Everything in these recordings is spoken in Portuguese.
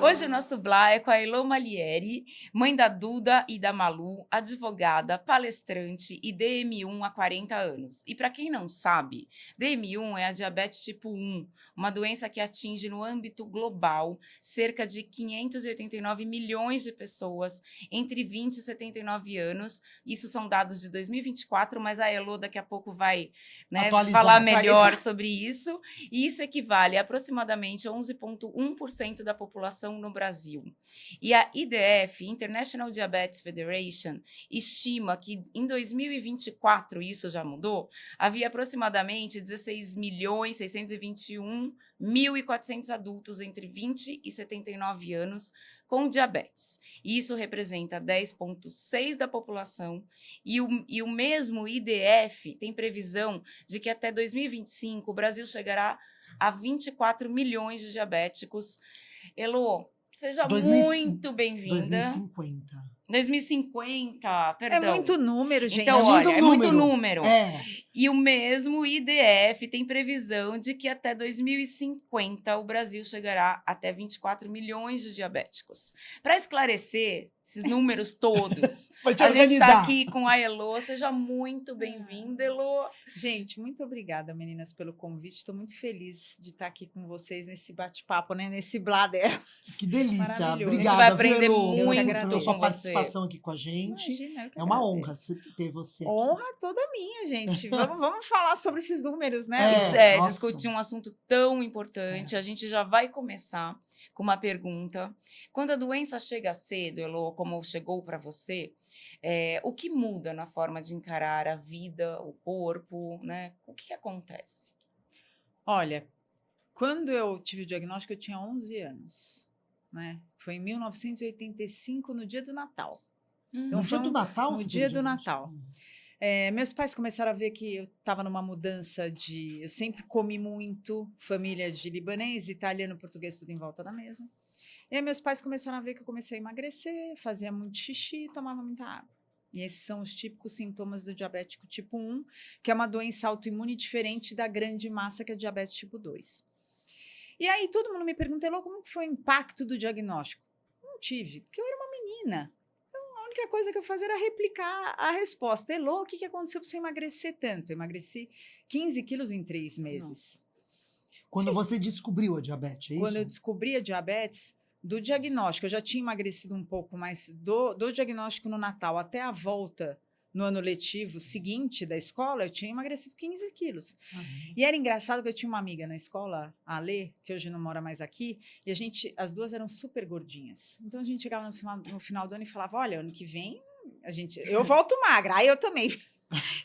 Hoje o nosso Blá é com a Elô Malieri, mãe da Duda e da Malu, advogada, palestrante e DM1 há 40 anos. E para quem não sabe, DM1 é a diabetes tipo 1, uma doença que atinge no âmbito global cerca de 589 milhões de pessoas entre 20 e 79 anos. Isso são dados de 2024, mas a Elô daqui a pouco vai, né, falar melhor sobre isso. E isso equivale a aproximadamente 11,1% da população no Brasil. E a IDF, International Diabetes Federation, estima que em 2024, isso já mudou, havia aproximadamente 16.621.400 adultos entre 20 e 79 anos com diabetes. Isso representa 10,6% da população e o mesmo IDF tem previsão de que até 2025 o Brasil chegará a 24 milhões de diabéticos. Elô, seja muito bem-vinda. 2050, perdão. É muito número, gente. Então, olha, é muito número. E o mesmo IDF tem previsão de que até 2050 o Brasil chegará até 24 milhões de diabéticos. Para esclarecer esses números todos, a gente está aqui com a Elô. Seja muito bem-vinda, Elô. Gente, muito obrigada, meninas, pelo convite. Estou muito feliz de estar aqui com vocês nesse bate-papo, né? Nesse blá delas. Que delícia. Obrigada, a gente vai aprender muito pela sua participação aqui com a gente. Imagina, é uma honra ter você aqui. Honra toda minha, gente. Vamos falar sobre esses números, né? Discutir um assunto tão importante. A gente já vai começar com uma pergunta. Quando a doença chega cedo, Elô, como chegou para você, o que muda na forma de encarar a vida, o corpo, né? O que acontece? Olha, quando eu tive o diagnóstico, eu tinha 11 anos. Né? Foi em 1985, no dia do Natal. Então, no dia do Natal? No dia do Natal. Meus pais começaram a ver que eu estava numa mudança de... Eu sempre comi muito, família de libanês, italiano, português, tudo em volta da mesa. E aí meus pais começaram a ver que eu comecei a emagrecer, fazia muito xixi e tomava muita água. E esses são os típicos sintomas do diabético tipo 1, que é uma doença autoimune diferente da grande massa, que é diabetes tipo 2. E aí todo mundo me pergunta, Elô, como que foi o impacto do diagnóstico? Não tive, porque eu era uma menina. Então a única coisa que eu fazia era replicar a resposta. Elô, o que aconteceu para você emagrecer tanto? Eu emagreci 15 quilos em 3 meses. Quando você descobriu a diabetes, é isso? Quando eu descobri a diabetes, do diagnóstico, eu já tinha emagrecido um pouco, mas do diagnóstico no Natal até a volta no ano letivo seguinte da escola, eu tinha emagrecido 15 quilos. E era engraçado que eu tinha uma amiga na escola, a Alê, que hoje não mora mais aqui, e as duas eram super gordinhas. Então, a gente chegava no final do ano e falava, olha, ano que vem, eu volto magra. Aí eu também.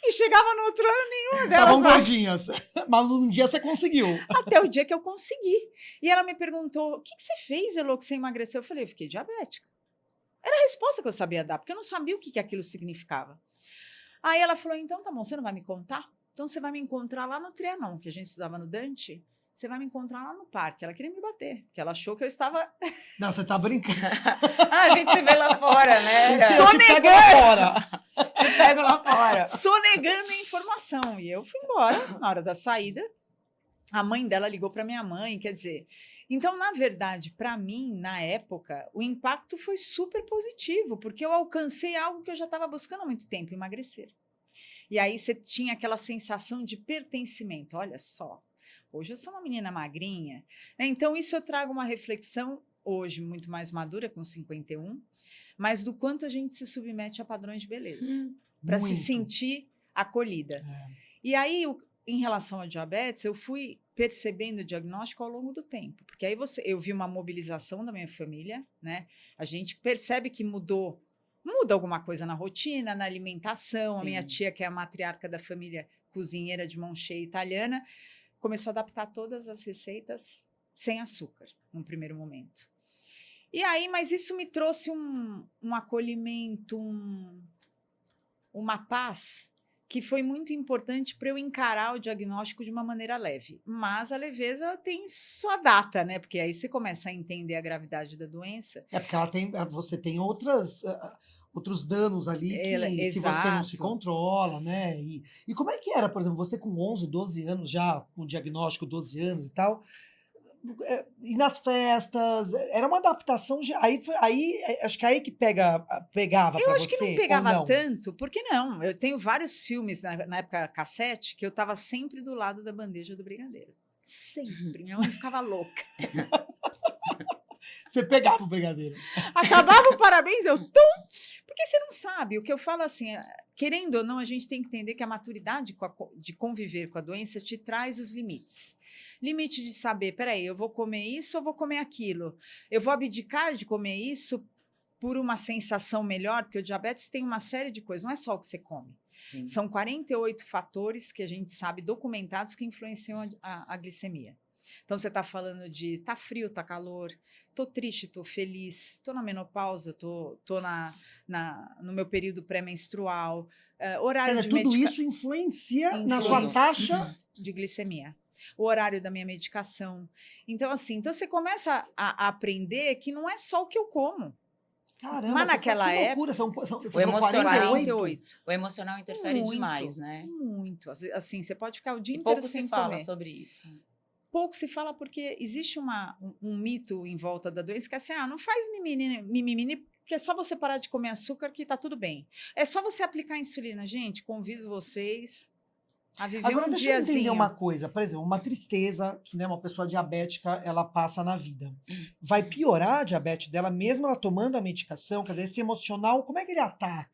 E chegava no outro ano, nenhuma delas. Estavam gordinhas. Mas um dia você conseguiu. Até o dia que eu consegui. E ela me perguntou, o que você fez, Elô, que você emagreceu? Eu falei, eu fiquei diabética. Era a resposta que eu sabia dar, porque eu não sabia o que aquilo significava. Aí ela falou, então tá bom, você não vai me contar? Então você vai me encontrar lá no Trianon, que a gente estudava no Dante, você vai me encontrar lá no parque. Ela queria me bater, porque ela achou que eu estava... Não, você tá brincando. A gente se vê lá fora, né? Te pego lá fora. Sonegando a informação. E eu fui embora, na hora da saída. A mãe dela ligou para minha mãe, quer dizer... Então, na verdade, para mim, na época, o impacto foi super positivo, porque eu alcancei algo que eu já estava buscando há muito tempo, emagrecer. E aí você tinha aquela sensação de pertencimento. Olha só, hoje eu sou uma menina magrinha. Então, isso eu trago uma reflexão, hoje muito mais madura, com 51, mas do quanto a gente se submete a padrões de beleza, para se sentir acolhida. E aí, em relação ao diabetes, eu fui percebendo o diagnóstico ao longo do tempo, porque aí eu vi uma mobilização da minha família, né? A gente percebe que muda alguma coisa na rotina, na alimentação. Sim. A minha tia, que é a matriarca da família, cozinheira de mão cheia italiana, começou a adaptar todas as receitas sem açúcar, num primeiro momento. E aí, mas isso me trouxe um acolhimento, uma paz, que foi muito importante para eu encarar o diagnóstico de uma maneira leve. Mas a leveza tem sua data, né? Porque aí você começa a entender a gravidade da doença. Porque você tem outros danos ali que se você não se controla, né? E como é que era, por exemplo, você com 11, 12 anos já, com diagnóstico 12 anos e tal, ir nas festas, era uma adaptação. Acho que aí que pegava Eu pra acho que você, não ou pegava não? tanto, porque não? Eu tenho vários filmes na época cassete que eu estava sempre do lado da bandeja do brigadeiro. Sempre. Minha mãe ficava louca. Você pegava o brigadeiro. Acabava o parabéns, eu tum! Porque você não sabe. O que eu falo assim, querendo ou não, a gente tem que entender que a maturidade de conviver com a doença te traz os limites. Limite de saber, peraí, eu vou comer isso ou vou comer aquilo? Eu vou abdicar de comer isso por uma sensação melhor, porque o diabetes tem uma série de coisas, não é só o que você come. Sim. São 48 fatores que a gente sabe documentados que influenciam a glicemia. Então, você está falando de tá frio, tá calor, tô triste, tô feliz, tô na menopausa, tô no meu período pré-menstrual, Quer horário dizer, de tudo medicação. isso influencia na sua taxa. De glicemia. O horário da minha medicação. Então, assim, então você começa a aprender que não é só o que eu como. Caramba, Mas naquela que loucura. época. Você O falou emocional, 48. o emocional interfere demais, né? Muito. Assim, você pode ficar o dia E inteiro pouco sem se fala comer. sobre isso. Pouco se fala porque existe um mito em volta da doença que é assim, não faz mimimi, porque é só você parar de comer açúcar que tá tudo bem. É só você aplicar insulina. Gente, convido vocês a viver Agora, um deixa eu entender diazinho. uma coisa. Por exemplo, uma tristeza que, né, uma pessoa diabética ela passa na vida. Vai piorar a diabetes dela mesmo ela tomando a medicação? Quer dizer, esse emocional, como é que ele ataca?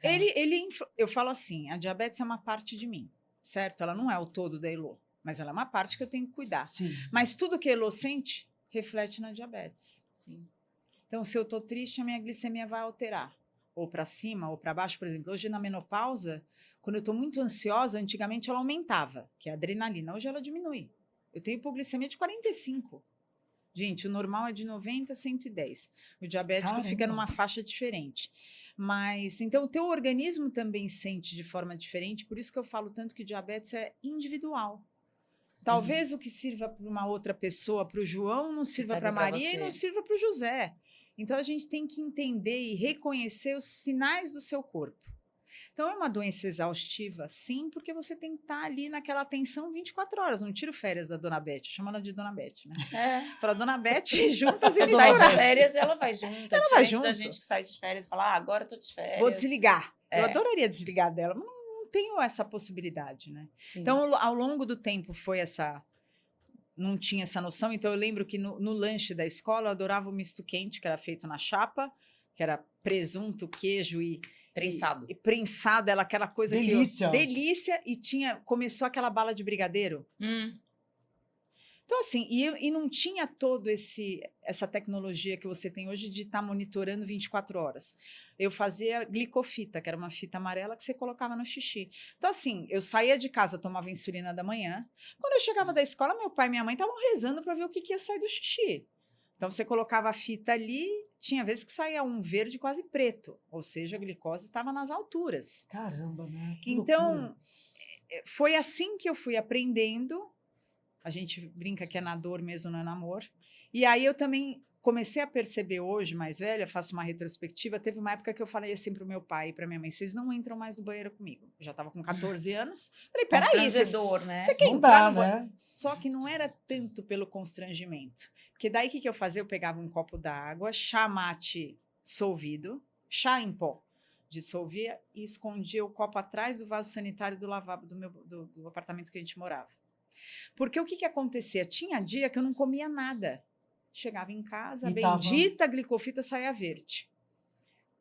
Eu falo assim, a diabetes é uma parte de mim, certo? Ela não é o todo da Elô, mas ela é uma parte que eu tenho que cuidar. Sim. Mas tudo que a Elô sente reflete na diabetes. Sim. Então, se eu tô triste, a minha glicemia vai alterar. Ou para cima, ou para baixo. Por exemplo, hoje na menopausa, quando eu estou muito ansiosa, antigamente ela aumentava, que é a adrenalina. Hoje ela diminui. Eu tenho hipoglicemia de 45. Gente, o normal é de 90 a 110. O diabético fica numa faixa diferente. Mas, então, o teu organismo também sente de forma diferente. Por isso que eu falo tanto que diabetes é individual. Talvez o que sirva para uma outra pessoa, para o João, não sirva para a Maria e não sirva para o José. Então, a gente tem que entender e reconhecer os sinais do seu corpo. Então, é uma doença exaustiva, sim, porque você tem que estar ali naquela atenção 24 horas. Não tiro férias da Dona Beth, chama ela de Dona Beth, né? Fala, Dona Beth, juntas e Você sai de férias, ela vai junto. É diferente da gente que sai de férias e fala, agora eu tô de férias. Vou desligar. Eu adoraria desligar dela, mas não tenho essa possibilidade, né? Sim. Então, ao longo do tempo, foi essa... Não tinha essa noção, então eu lembro que no lanche da escola eu adorava o misto quente, que era feito na chapa, que era presunto, queijo e prensado. E prensado, ela aquela coisa delícia. Delícia, e começou aquela bala de brigadeiro. Então, assim, e não tinha todo essa tecnologia que você tem hoje de estar monitorando 24 horas. Eu fazia glicofita, que era uma fita amarela que você colocava no xixi. Então, assim, eu saía de casa, tomava insulina da manhã. Quando eu chegava da escola, meu pai e minha mãe estavam rezando para ver o que ia sair do xixi. Então, você colocava a fita ali, tinha vezes que saía um verde quase preto, ou seja, a glicose estava nas alturas. Caramba, né? Que então, loucura. Foi assim que eu fui aprendendo. A gente brinca que é na dor mesmo, não é no amor. E aí eu também comecei a perceber hoje, mais velha, faço uma retrospectiva, teve uma época que eu falei assim pro meu pai e pra minha mãe, vocês não entram mais no banheiro comigo. Eu já estava com 14 anos. Falei, peraí, né? Você quer entrar no banheiro? Só que não era tanto pelo constrangimento. Porque daí o que eu fazia? Eu pegava um copo d'água, chá mate solvido, chá em pó, dissolvia e escondia o copo atrás do vaso sanitário do lavabo do apartamento que a gente morava. Porque o que acontecia? Tinha dia que eu não comia nada. Chegava em casa, a bendita glicofita saía verde.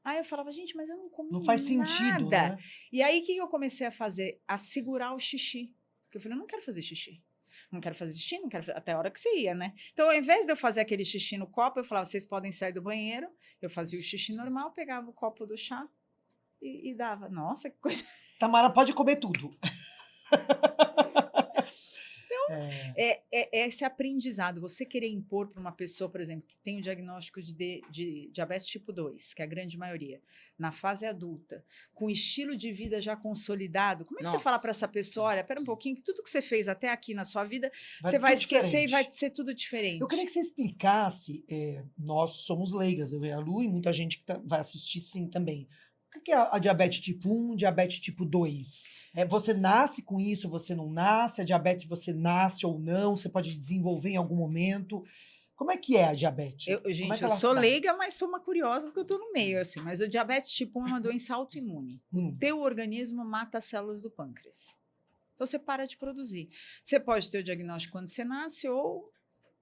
Aí eu falava, gente, mas eu não comi nada. Não faz sentido, né? E aí, o que eu comecei a fazer? A segurar o xixi. Porque eu falei, eu não quero fazer xixi. Não quero fazer xixi, não quero fazer... Até a hora que você ia, né? Então, ao invés de eu fazer aquele xixi no copo, eu falava, vocês podem sair do banheiro. Eu fazia o xixi normal, pegava o copo do chá e dava. Nossa, que coisa... Tamara, pode comer tudo. Esse aprendizado, você querer impor para uma pessoa, por exemplo, que tem o diagnóstico de diabetes tipo 2, que é a grande maioria, na fase adulta, com estilo de vida já consolidado, como é que você fala para essa pessoa, olha, espera um pouquinho, que tudo que você fez até aqui na sua vida, você vai esquecer e vai ser tudo diferente. Eu queria que você explicasse, nós somos leigas, eu e a Lu, e muita gente que vai assistir sim também. O que é a diabetes tipo 1, diabetes tipo 2? Você nasce com isso, você não nasce? A diabetes você nasce ou não? Você pode desenvolver em algum momento? Como é que é a diabetes? Como é Gente, que eu ela sou dá? leiga, mas sou uma curiosa porque eu estou no meio, assim. Mas o diabetes tipo 1 é uma doença autoimune. O Hum. teu organismo mata as células do pâncreas. Então, você para de produzir. Você pode ter o diagnóstico quando você nasce ou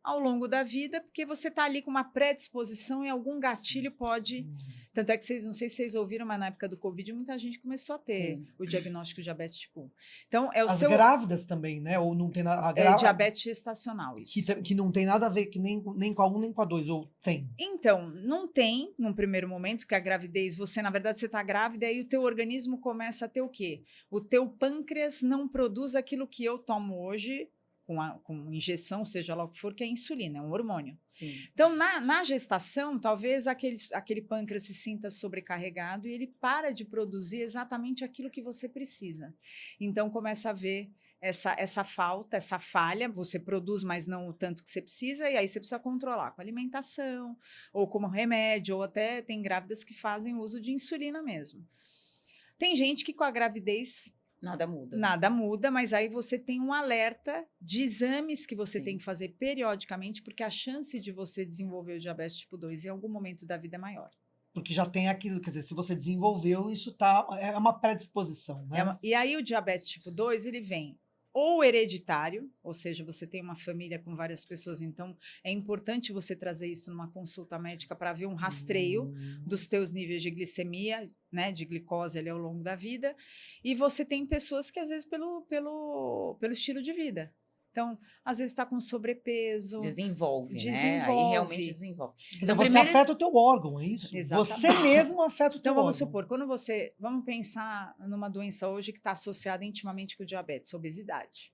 ao longo da vida, porque você está ali com uma predisposição e algum gatilho pode. Tanto é que vocês, não sei se vocês ouviram, mas na época do Covid, muita gente começou a ter Sim. o diagnóstico de diabetes tipo 1. Então, é o As seu grávidas também, né? Ou não tem nada. diabetes gestacional, isso. Que não tem nada a ver que nem com a 1 nem com a 2, ou tem? Então, não tem, num primeiro momento, que a gravidez, você, na verdade, você está grávida e o teu organismo começa a ter o quê? O teu pâncreas não produz aquilo que eu tomo hoje, com injeção, seja lá o que for, que é insulina, é um hormônio. Sim. Então, na gestação, talvez aquele pâncreas se sinta sobrecarregado e ele para de produzir exatamente aquilo que você precisa. Então, começa a haver essa falta, essa falha, você produz, mas não o tanto que você precisa, e aí você precisa controlar com alimentação, ou como remédio, ou até tem grávidas que fazem uso de insulina mesmo. Tem gente que com a gravidez Nada muda. nada muda, mas aí você tem um alerta de exames que você Sim. tem que fazer periodicamente, porque a chance de você desenvolver o diabetes tipo 2 em algum momento da vida é maior. Porque já tem aquilo, quer dizer, se você desenvolveu, é uma predisposição, né? E aí o diabetes tipo 2, ele vem ou hereditário, ou seja, você tem uma família com várias pessoas, então é importante você trazer isso numa consulta médica para ver um rastreio dos teus níveis de glicemia, né, de glicose ali ao longo da vida. E você tem pessoas que às vezes pelo estilo de vida. Então, às vezes está com sobrepeso. Desenvolve, né? Aí realmente desenvolve. Quer dizer, você afeta o teu órgão, é isso? Exatamente. Você mesmo afeta o teu Então, vamos órgão. supor, vamos pensar numa doença hoje que está associada intimamente com o diabetes, obesidade.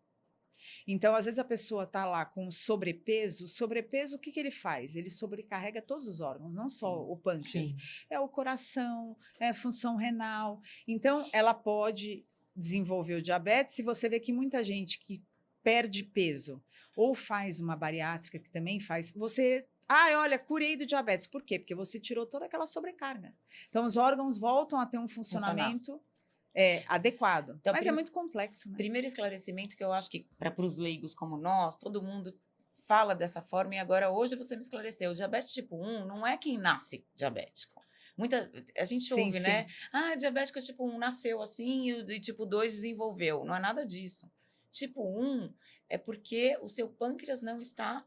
Então, às vezes a pessoa está lá com sobrepeso, o que ele faz? Ele sobrecarrega todos os órgãos, não só o pâncreas. Sim. É o coração, é a função renal. Então, ela pode desenvolver o diabetes, e você vê que muita gente que perde peso ou faz uma bariátrica, que também faz, olha, curei do diabetes. Por quê? Porque você tirou toda aquela sobrecarga. Então, os órgãos voltam a ter um funcionamento adequado. Então, mas é muito complexo, né? Primeiro esclarecimento que eu acho que, para os leigos como nós, todo mundo fala dessa forma, e agora hoje você me esclareceu. O diabetes tipo 1 não é quem nasce diabético. A gente ouve, né? Diabético tipo 1 nasceu assim e tipo 2 desenvolveu. Não é nada disso. Tipo 1 é porque o seu pâncreas não está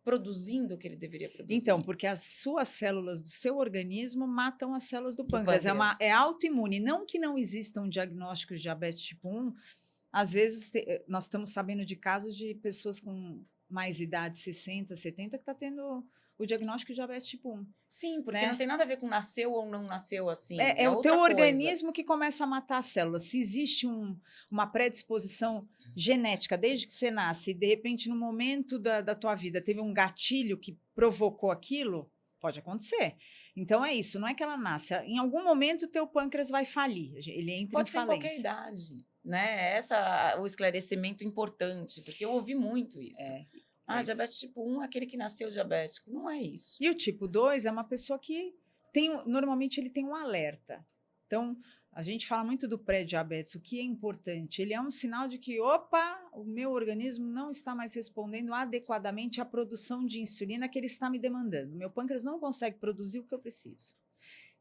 produzindo o que ele deveria produzir. Então, porque as suas células do seu organismo matam as células do pâncreas. É autoimune. Não que não existam diagnósticos de diabetes tipo 1. Às vezes, nós estamos sabendo de casos de pessoas com mais idade, 60, 70, que está tendo o diagnóstico de diabetes tipo 1. Sim, porque não tem nada a ver com nasceu ou não nasceu assim. É o teu organismo que começa a matar as células. Se existe uma predisposição genética desde que você nasce, e de repente, no momento da tua vida, teve um gatilho que provocou aquilo, pode acontecer. Então, é isso. Não é que ela nasce. Em algum momento, o teu pâncreas vai falir. Ele entra em falência. Pode ser em qualquer idade. Né? O esclarecimento importante, porque eu ouvi muito isso. Diabetes tipo 1 é aquele que nasceu diabético. Não é isso. E o tipo 2 é uma pessoa que normalmente ele tem um alerta. Então, a gente fala muito do pré-diabetes, o que é importante. Ele é um sinal de que, o meu organismo não está mais respondendo adequadamente à produção de insulina que ele está me demandando. Meu pâncreas não consegue produzir o que eu preciso.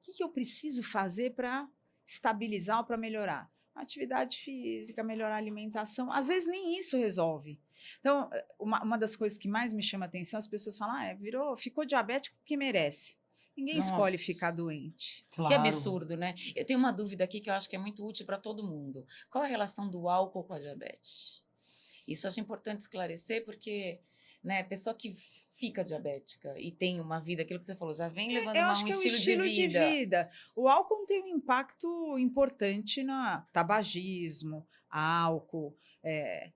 O que eu preciso fazer para estabilizar ou para melhorar? Atividade física, melhorar a alimentação. Às vezes nem isso resolve. Então, uma das coisas que mais me chama a atenção, as pessoas falam, ficou diabético porque merece. Ninguém escolhe ficar doente. Claro. Que absurdo, né? Eu tenho uma dúvida aqui que eu acho que é muito útil para todo mundo. Qual é a relação do álcool com a diabetes? Isso eu acho importante esclarecer, porque né, pessoa que fica diabética e tem uma vida, aquilo que você falou, já vem levando um estilo de vida. O álcool tem um impacto importante no tabagismo, álcool.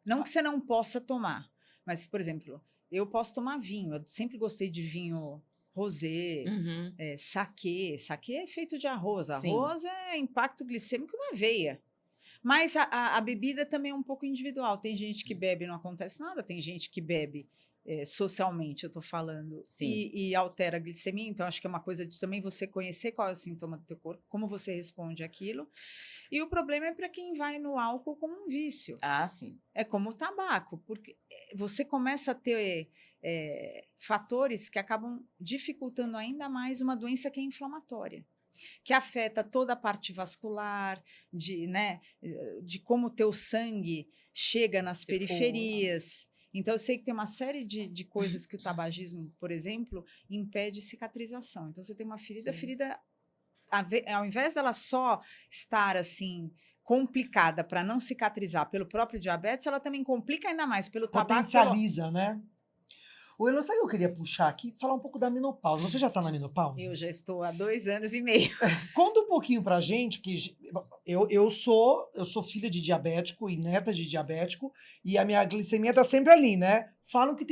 Não que você não possa tomar, mas, por exemplo, eu posso tomar vinho. Eu sempre gostei de vinho rosé, saquê. Saquê é feito de arroz. Arroz é impacto glicêmico na veia. Mas a bebida também é um pouco individual. Tem gente que bebe e não acontece nada, tem gente que bebe socialmente, eu estou falando, Sim. e altera a glicemia. Então, acho que é uma coisa de também você conhecer qual é o sintoma do teu corpo, como você responde àquilo. E o problema é para quem vai no álcool como um vício. Ah, sim. É como o tabaco, porque você começa a ter fatores que acabam dificultando ainda mais uma doença que é inflamatória, que afeta toda a parte vascular, de como o teu sangue chega nas Circula. periferias. Então, eu sei que tem uma série de coisas que o tabagismo, por exemplo, impede cicatrização. Então, você tem uma ferida, Sim. a ferida, ao invés dela só estar assim complicada para não cicatrizar pelo próprio diabetes, ela também complica ainda mais pelo tabaco. Potencializa, né? O Elo, sabe o que eu queria puxar aqui? Falar um pouco da menopausa. Você já está na menopausa? Eu já estou há 2 anos e meio. Conta um pouquinho pra gente, porque eu sou filha de diabético e neta de diabético, e a minha glicemia tá sempre ali, né? Falam que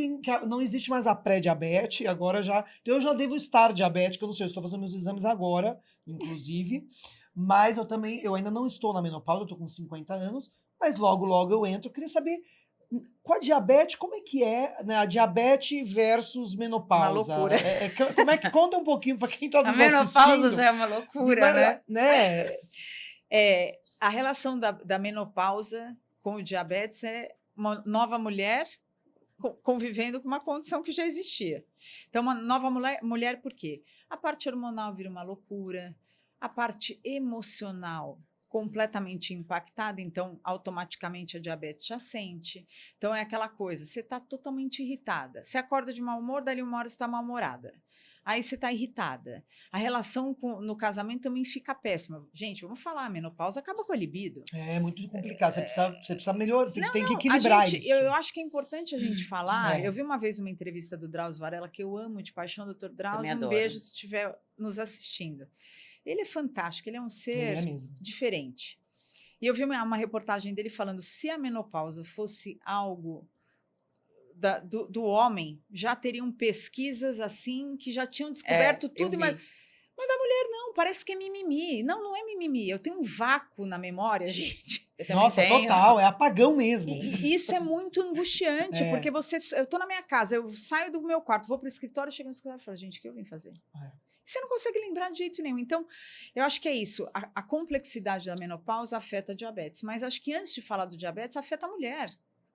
não existe mais a pré-diabetes, agora já. Então eu já devo estar diabética, eu não sei, eu estou fazendo meus exames agora, inclusive. Mas eu ainda não estou na menopausa, eu tô com 50 anos, mas logo, logo eu entro. Eu queria saber. Com a diabetes, como é que é, né? A diabetes versus menopausa? Uma loucura. Como é que conta um pouquinho para quem está A nos menopausa assistindo? já é uma loucura, né? A relação da menopausa com o diabetes é uma nova mulher convivendo com uma condição que já existia. Então, uma nova mulher por quê? A parte hormonal vira uma loucura, a parte emocional completamente impactada, então automaticamente a diabetes já sente. Então é aquela coisa, você está totalmente irritada. Você acorda de mau humor, dali uma hora você está mal-humorada. Aí você está irritada. A relação no casamento também fica péssima. Gente, vamos falar, a menopausa acaba com a libido. É muito complicado, você precisa melhorar, tem que equilibrar isso. Eu acho que é importante a gente falar. É. Eu vi uma vez uma entrevista do Drauzio Varela, que eu amo de paixão, doutor Drauzio, Também um adoro. beijo se estiver nos assistindo. Ele é fantástico, ele é um ser diferente. E eu vi uma reportagem dele falando, se a menopausa fosse algo do homem, já teriam pesquisas assim, que já tinham descoberto tudo. Mas da mulher não, parece que é mimimi. Não, não é mimimi. Eu tenho um vácuo na memória, gente. Nossa, total, é apagão mesmo. E isso é muito angustiante, porque eu tô na minha casa, eu saio do meu quarto, vou para o escritório, chego no escritório e falo, gente, o que eu vim fazer? Você não consegue lembrar de jeito nenhum. Então, eu acho que é isso. A complexidade da menopausa afeta a diabetes. Mas acho que antes de falar do diabetes, afeta a mulher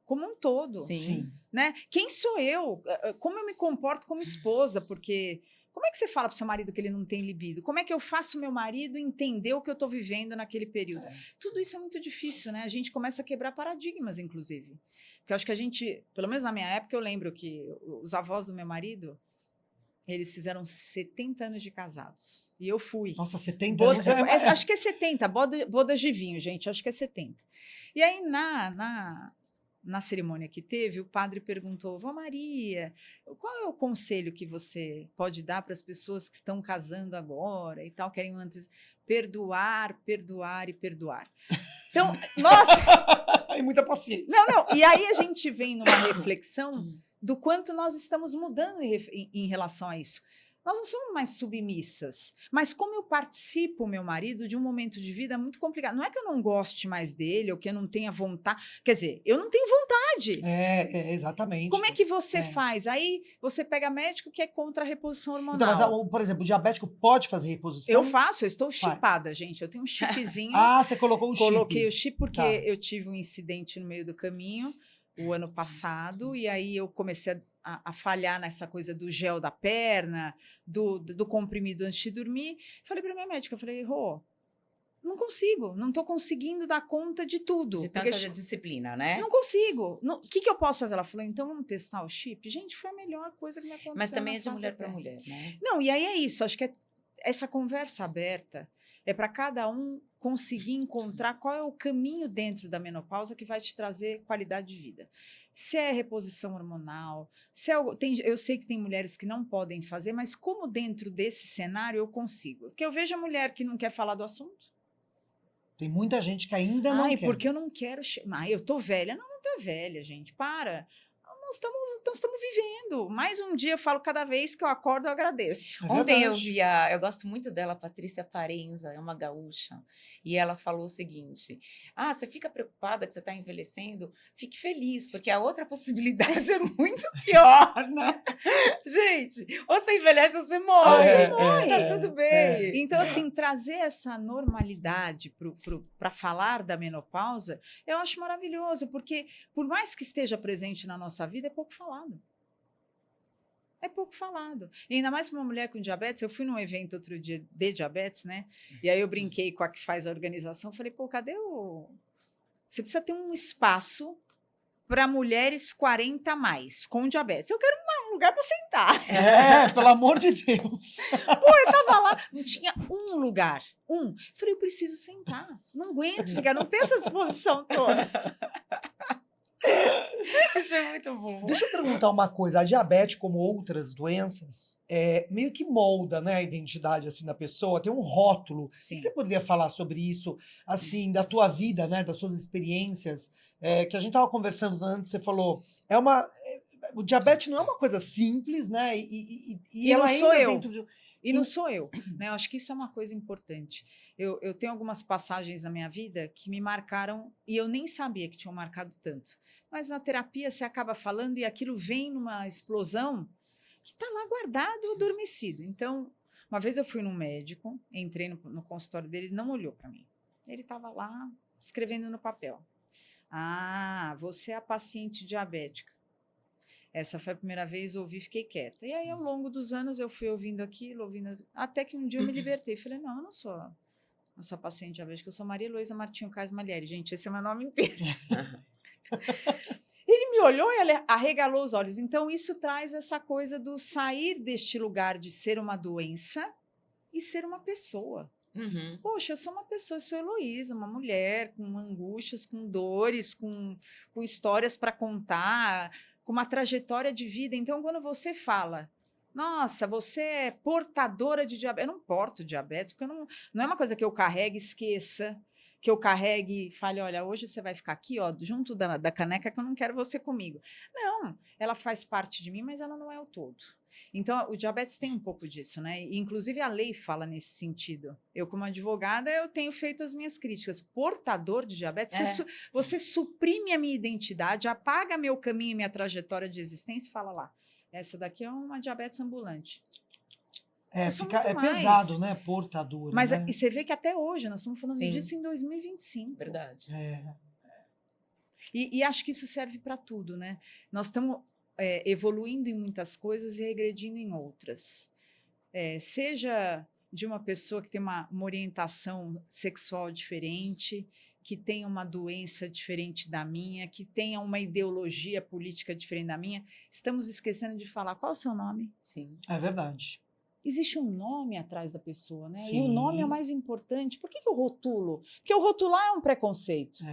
como um todo. Sim. Né? Quem sou eu? Como eu me comporto como esposa? Porque como é que você fala para o seu marido que ele não tem libido? Como é que eu faço meu marido entender o que eu estou vivendo naquele período? Tudo isso é muito difícil, né? A gente começa a quebrar paradigmas, inclusive. Porque eu acho que a gente, pelo menos na minha época, eu lembro que os avós do meu marido, eles fizeram 70 anos de casados. E eu fui. Nossa, 70 anos acho que é 70, bodas de vinho, gente. Acho que é 70. E aí, na cerimônia que teve, o padre perguntou, Vó Maria, qual é o conselho que você pode dar para as pessoas que estão casando agora e tal, querem antes perdoar, perdoar e perdoar. Então, nossa! É muita paciência. Não. E aí a gente vem numa reflexão do quanto nós estamos mudando em relação a isso. Nós não somos mais submissas, mas como eu participo, meu marido, de um momento de vida muito complicado. Não é que eu não goste mais dele ou que eu não tenha vontade. Quer dizer, eu não tenho vontade. Exatamente. Como é que você faz? Aí você pega médico que é contra a reposição hormonal. Então, mas, por exemplo, o diabético pode fazer reposição? Eu faço, eu estou chipada, gente. Eu tenho um chipzinho. Você colocou o chip. Coloquei o chip porque eu tive um incidente no meio do caminho o ano passado, e aí eu comecei a falhar nessa coisa do gel da perna, do comprimido antes de dormir. Falei para minha médica, Rô, não consigo, não estou conseguindo dar conta de tudo. De tanta disciplina, né? Não consigo. O que eu posso fazer? Ela falou, então vamos testar o chip? Gente, foi a melhor coisa que me aconteceu. Mas também é de mulher para mulher, né? Não, e aí é isso, acho que essa conversa aberta é para cada um conseguir encontrar qual é o caminho dentro da menopausa que vai te trazer qualidade de vida. Se é reposição hormonal, eu sei que tem mulheres que não podem fazer, mas como dentro desse cenário eu consigo? Porque eu vejo a mulher que não quer falar do assunto. Tem muita gente que ainda não quer. Porque eu não quero... eu tô velha. Não tá velha, gente. Para. nós estamos vivendo. Mais um dia, eu falo, cada vez que eu acordo, eu agradeço. É Ontem eu verdade. vi eu gosto muito dela, Patrícia Parenza, é uma gaúcha, e ela falou o seguinte: você fica preocupada que você está envelhecendo? Fique feliz, porque a outra possibilidade é muito pior, né? Gente, ou você envelhece ou você morre. Tá tudo bem. Então, assim, trazer essa normalidade para falar da menopausa, eu acho maravilhoso, porque por mais que esteja presente na nossa vida, é pouco falado. É pouco falado. E ainda mais para uma mulher com diabetes. Eu fui num evento outro dia de diabetes, né? E aí eu brinquei com a que faz a organização. Falei, pô, cadê o... Você precisa ter um espaço para mulheres 40 a mais, com diabetes. Eu quero um lugar para sentar. Pelo amor de Deus. Eu tava lá, não tinha um lugar. Falei, eu preciso sentar. Não aguento ficar, não tenho essa disposição toda. Isso é muito bom. Deixa eu perguntar uma coisa. A diabetes, como outras doenças, meio que molda, né, a identidade assim, da pessoa. Tem um rótulo. O Sim. que você poderia falar sobre isso, assim, da tua vida, né, das suas experiências? Que a gente estava conversando antes, você falou, o diabetes não é uma coisa simples, né? E não ela sou entra eu. dentro de... E não sou eu, né? Eu acho que isso é uma coisa importante. Eu tenho algumas passagens na minha vida que me marcaram e eu nem sabia que tinham marcado tanto. Mas na terapia você acaba falando e aquilo vem numa explosão que está lá guardado, adormecido. Então, uma vez eu fui num médico, entrei no consultório dele, ele não olhou para mim. Ele estava lá escrevendo no papel. Você é a paciente diabética. Essa foi a primeira vez, ouvi e fiquei quieta. E aí, ao longo dos anos, eu fui ouvindo aquilo, até que um dia eu me libertei. Falei, não, eu não sou paciente diabética, eu sou Maria Heloísa Martinho Cais Malieri. Gente, esse é o meu nome inteiro. Ele me olhou e ele arregalou os olhos. Então, isso traz essa coisa do sair deste lugar de ser uma doença e ser uma pessoa. Uhum. Poxa, eu sou uma pessoa, eu sou Heloísa, uma mulher com angústias, com dores, com histórias para contar, com uma trajetória de vida. Então, quando você fala, nossa, você é portadora de diabetes, eu não porto diabetes, porque não é uma coisa que eu carregue e esqueça, que eu carregue e fale, olha, hoje você vai ficar aqui, ó, junto da caneca que eu não quero você comigo. Não, ela faz parte de mim, mas ela não é o todo. Então, o diabetes tem um pouco disso, né? E, inclusive, a lei fala nesse sentido. Eu, como advogada, eu tenho feito as minhas críticas. Portador de diabetes, você suprime a minha identidade, apaga meu caminho e minha trajetória de existência e fala lá, essa daqui é uma diabetes ambulante. Pesado, né? Portador. Mas né? E você vê que até hoje, nós estamos falando Sim. disso em 2025. Verdade. E acho que isso serve para tudo, né? Nós estamos evoluindo em muitas coisas e regredindo em outras. Seja de uma pessoa que tem uma orientação sexual diferente, que tenha uma doença diferente da minha, que tenha uma ideologia política diferente da minha, estamos esquecendo de falar qual é o seu nome. Sim. É verdade. Existe um nome atrás da pessoa, né? Sim. E o nome é o mais importante. Por que eu rotulo? Porque o rotular é um preconceito.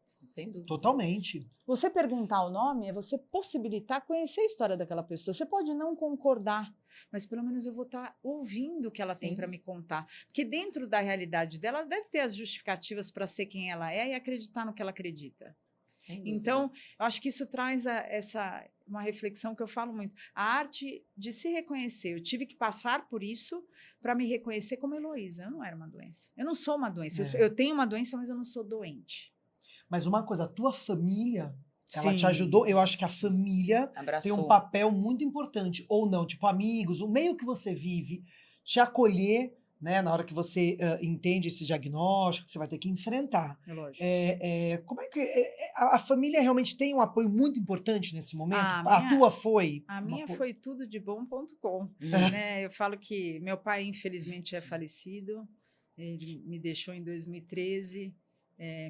Sem dúvida. Totalmente. Você perguntar o nome é você possibilitar conhecer a história daquela pessoa. Você pode não concordar, mas pelo menos eu vou estar ouvindo o que ela tem para me contar. Porque dentro da realidade dela, ela deve ter as justificativas para ser quem ela é e acreditar no que ela acredita. Então, eu acho que isso traz uma reflexão que eu falo muito. A arte de se reconhecer. Eu tive que passar por isso para me reconhecer como Heloísa. Eu não era uma doença. Eu não sou uma doença. Eu tenho uma doença, mas eu não sou doente. Mas uma coisa, a tua família, ela te ajudou. Eu acho que a família tem um papel muito importante. Ou não, tipo amigos, o meio que você vive, te acolher, né, na hora que você entende esse diagnóstico, que você vai ter que enfrentar. É lógico. Como é que a família realmente tem um apoio muito importante nesse momento? A tua foi? A minha foi tudodebom.com. Né? Eu falo que meu pai, infelizmente, é falecido. Ele me deixou em 2013.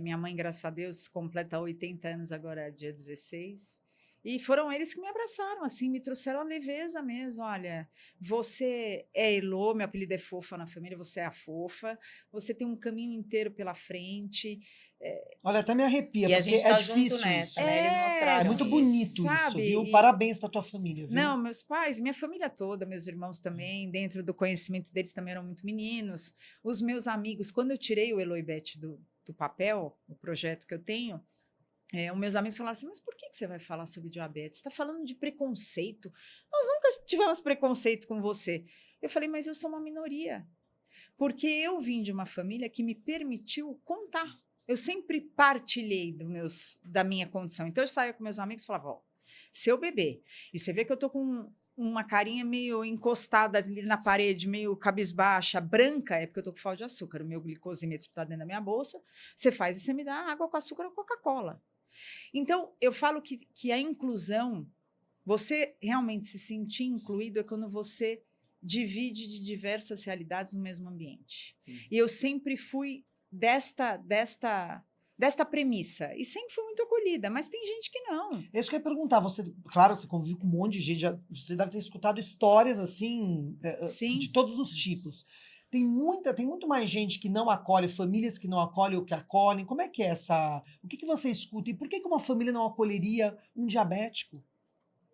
Minha mãe, graças a Deus, completa 80 anos agora, dia 16. E foram eles que me abraçaram, assim, me trouxeram a leveza mesmo. Olha, você é Elô, meu apelido é Fofa na família, você é a Fofa, você tem um caminho inteiro pela frente. Olha, até me arrepia, e porque a gente tá difícil junto nessa, isso. né? Eles mostraram. É muito bonito isso, viu? Parabéns pra tua família, viu? Não, meus pais, minha família toda, meus irmãos também, dentro do conhecimento deles também eram muito meninos. Os meus amigos, quando eu tirei o Elô e Beth do papel, o projeto que eu tenho, Os meus amigos falaram assim, mas por que você vai falar sobre diabetes? Você está falando de preconceito? Nós nunca tivemos preconceito com você. Eu falei, mas eu sou uma minoria. Porque eu vim de uma família que me permitiu contar. Eu sempre partilhei da minha condição. Então, eu saía com meus amigos e falava, ó, se eu beber, e você vê que eu tô com uma carinha meio encostada ali na parede, meio cabisbaixa, branca, é porque eu tô com falta de açúcar. O meu glicosímetro está dentro da minha bolsa. Você faz e você me dá água com açúcar ou Coca-Cola. Então, eu falo que a inclusão, você realmente se sentir incluído é quando você divide de diversas realidades no mesmo ambiente. Sim. E eu sempre fui desta premissa. E sempre fui muito acolhida, mas tem gente que não. É isso que eu ia perguntar. Você, claro, você convive com um monte de gente, você deve ter escutado histórias assim, Sim. de todos os tipos. Tem muito mais gente que não acolhe, famílias que não acolhem ou que acolhem. Como é que é essa. O que você escuta? E por que uma família não acolheria um diabético?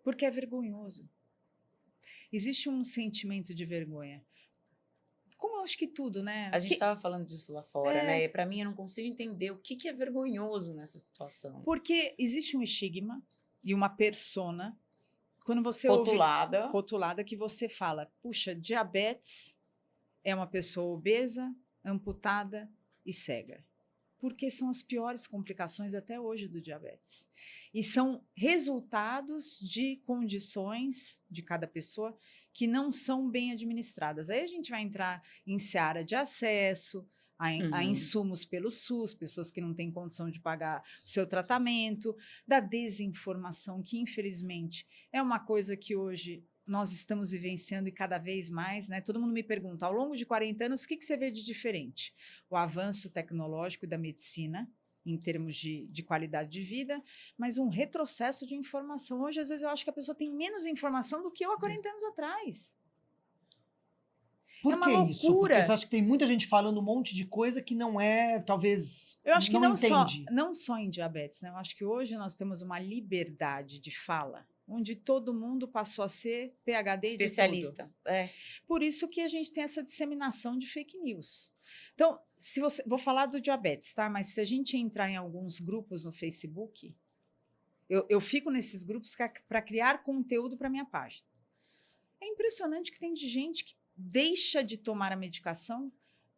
Porque é vergonhoso. Existe um sentimento de vergonha. Como eu acho que tudo, né? A gente estava falando disso lá fora, né? E para mim, eu não consigo entender o que é vergonhoso nessa situação. Porque existe um estigma e uma persona. Quando você rotulada, que você fala, puxa, diabetes é uma pessoa obesa, amputada e cega. Porque são as piores complicações até hoje do diabetes. E são resultados de condições de cada pessoa que não são bem administradas. Aí a gente vai entrar em seara de acesso a insumos pelo SUS, pessoas que não têm condição de pagar o seu tratamento, da desinformação, que infelizmente é uma coisa que hoje nós estamos vivenciando e cada vez mais, né? Todo mundo me pergunta, ao longo de 40 anos, o que você vê de diferente? O avanço tecnológico da medicina, em termos de qualidade de vida, mas um retrocesso de informação. Hoje, às vezes, eu acho que a pessoa tem menos informação do que eu há 40 anos atrás. Por que isso? Porque você acha que tem muita gente falando um monte de coisa que não é, talvez, eu acho que não entende. Não só em diabetes, né? Eu acho que hoje nós temos uma liberdade de fala, onde todo mundo passou a ser PhD especialista. De tudo. Por isso que a gente tem essa disseminação de fake news. Então, vou falar do diabetes, tá? Mas se a gente entrar em alguns grupos no Facebook, eu fico nesses grupos para criar conteúdo para minha página. É impressionante que tem de gente que deixa de tomar a medicação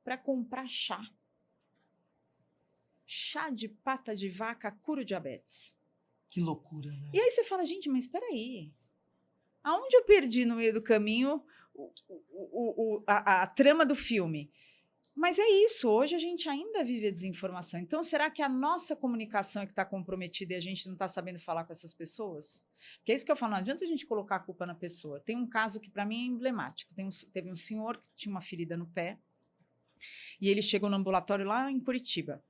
para comprar chá. Chá de pata de vaca cura o diabetes. Que loucura, né? E aí você fala, gente, mas espera aí. Aonde eu perdi no meio do caminho a trama do filme? Mas é isso, hoje a gente ainda vive a desinformação. Então, será que a nossa comunicação é que está comprometida e a gente não está sabendo falar com essas pessoas? Porque é isso que eu falo, não adianta a gente colocar a culpa na pessoa. Tem um caso que para mim é emblemático. Teve um senhor que tinha uma ferida no pé e ele chegou no ambulatório lá em Curitiba.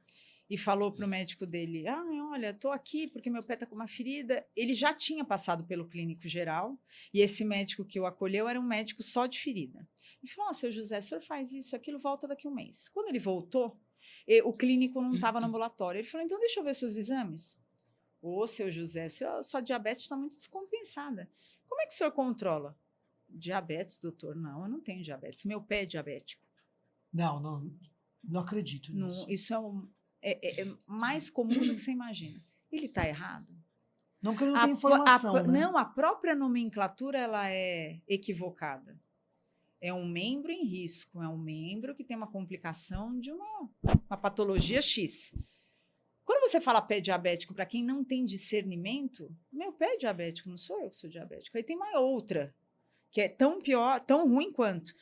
E falou para o médico dele, olha, estou aqui porque meu pé está com uma ferida. Ele já tinha passado pelo clínico geral e esse médico que o acolheu era um médico só de ferida. Ele falou, seu José, o senhor faz isso, aquilo, volta daqui a um mês. Quando ele voltou, o clínico não estava no ambulatório. Ele falou, então deixa eu ver seus exames. Seu José, sua diabetes está muito descompensada. Como é que o senhor controla? Diabetes, doutor? Não, eu não tenho diabetes. Meu pé é diabético. Não acredito nisso. Isso é mais comum do que você imagina. Ele está errado? Não, porque ele não tem informação, né? Não, a própria nomenclatura ela é equivocada. É um membro em risco, é um membro que tem uma complicação de uma patologia X. Quando você fala pé diabético, para quem não tem discernimento, meu pé é diabético, não sou eu que sou diabético. Aí tem uma outra, que é tão pior, tão ruim quanto.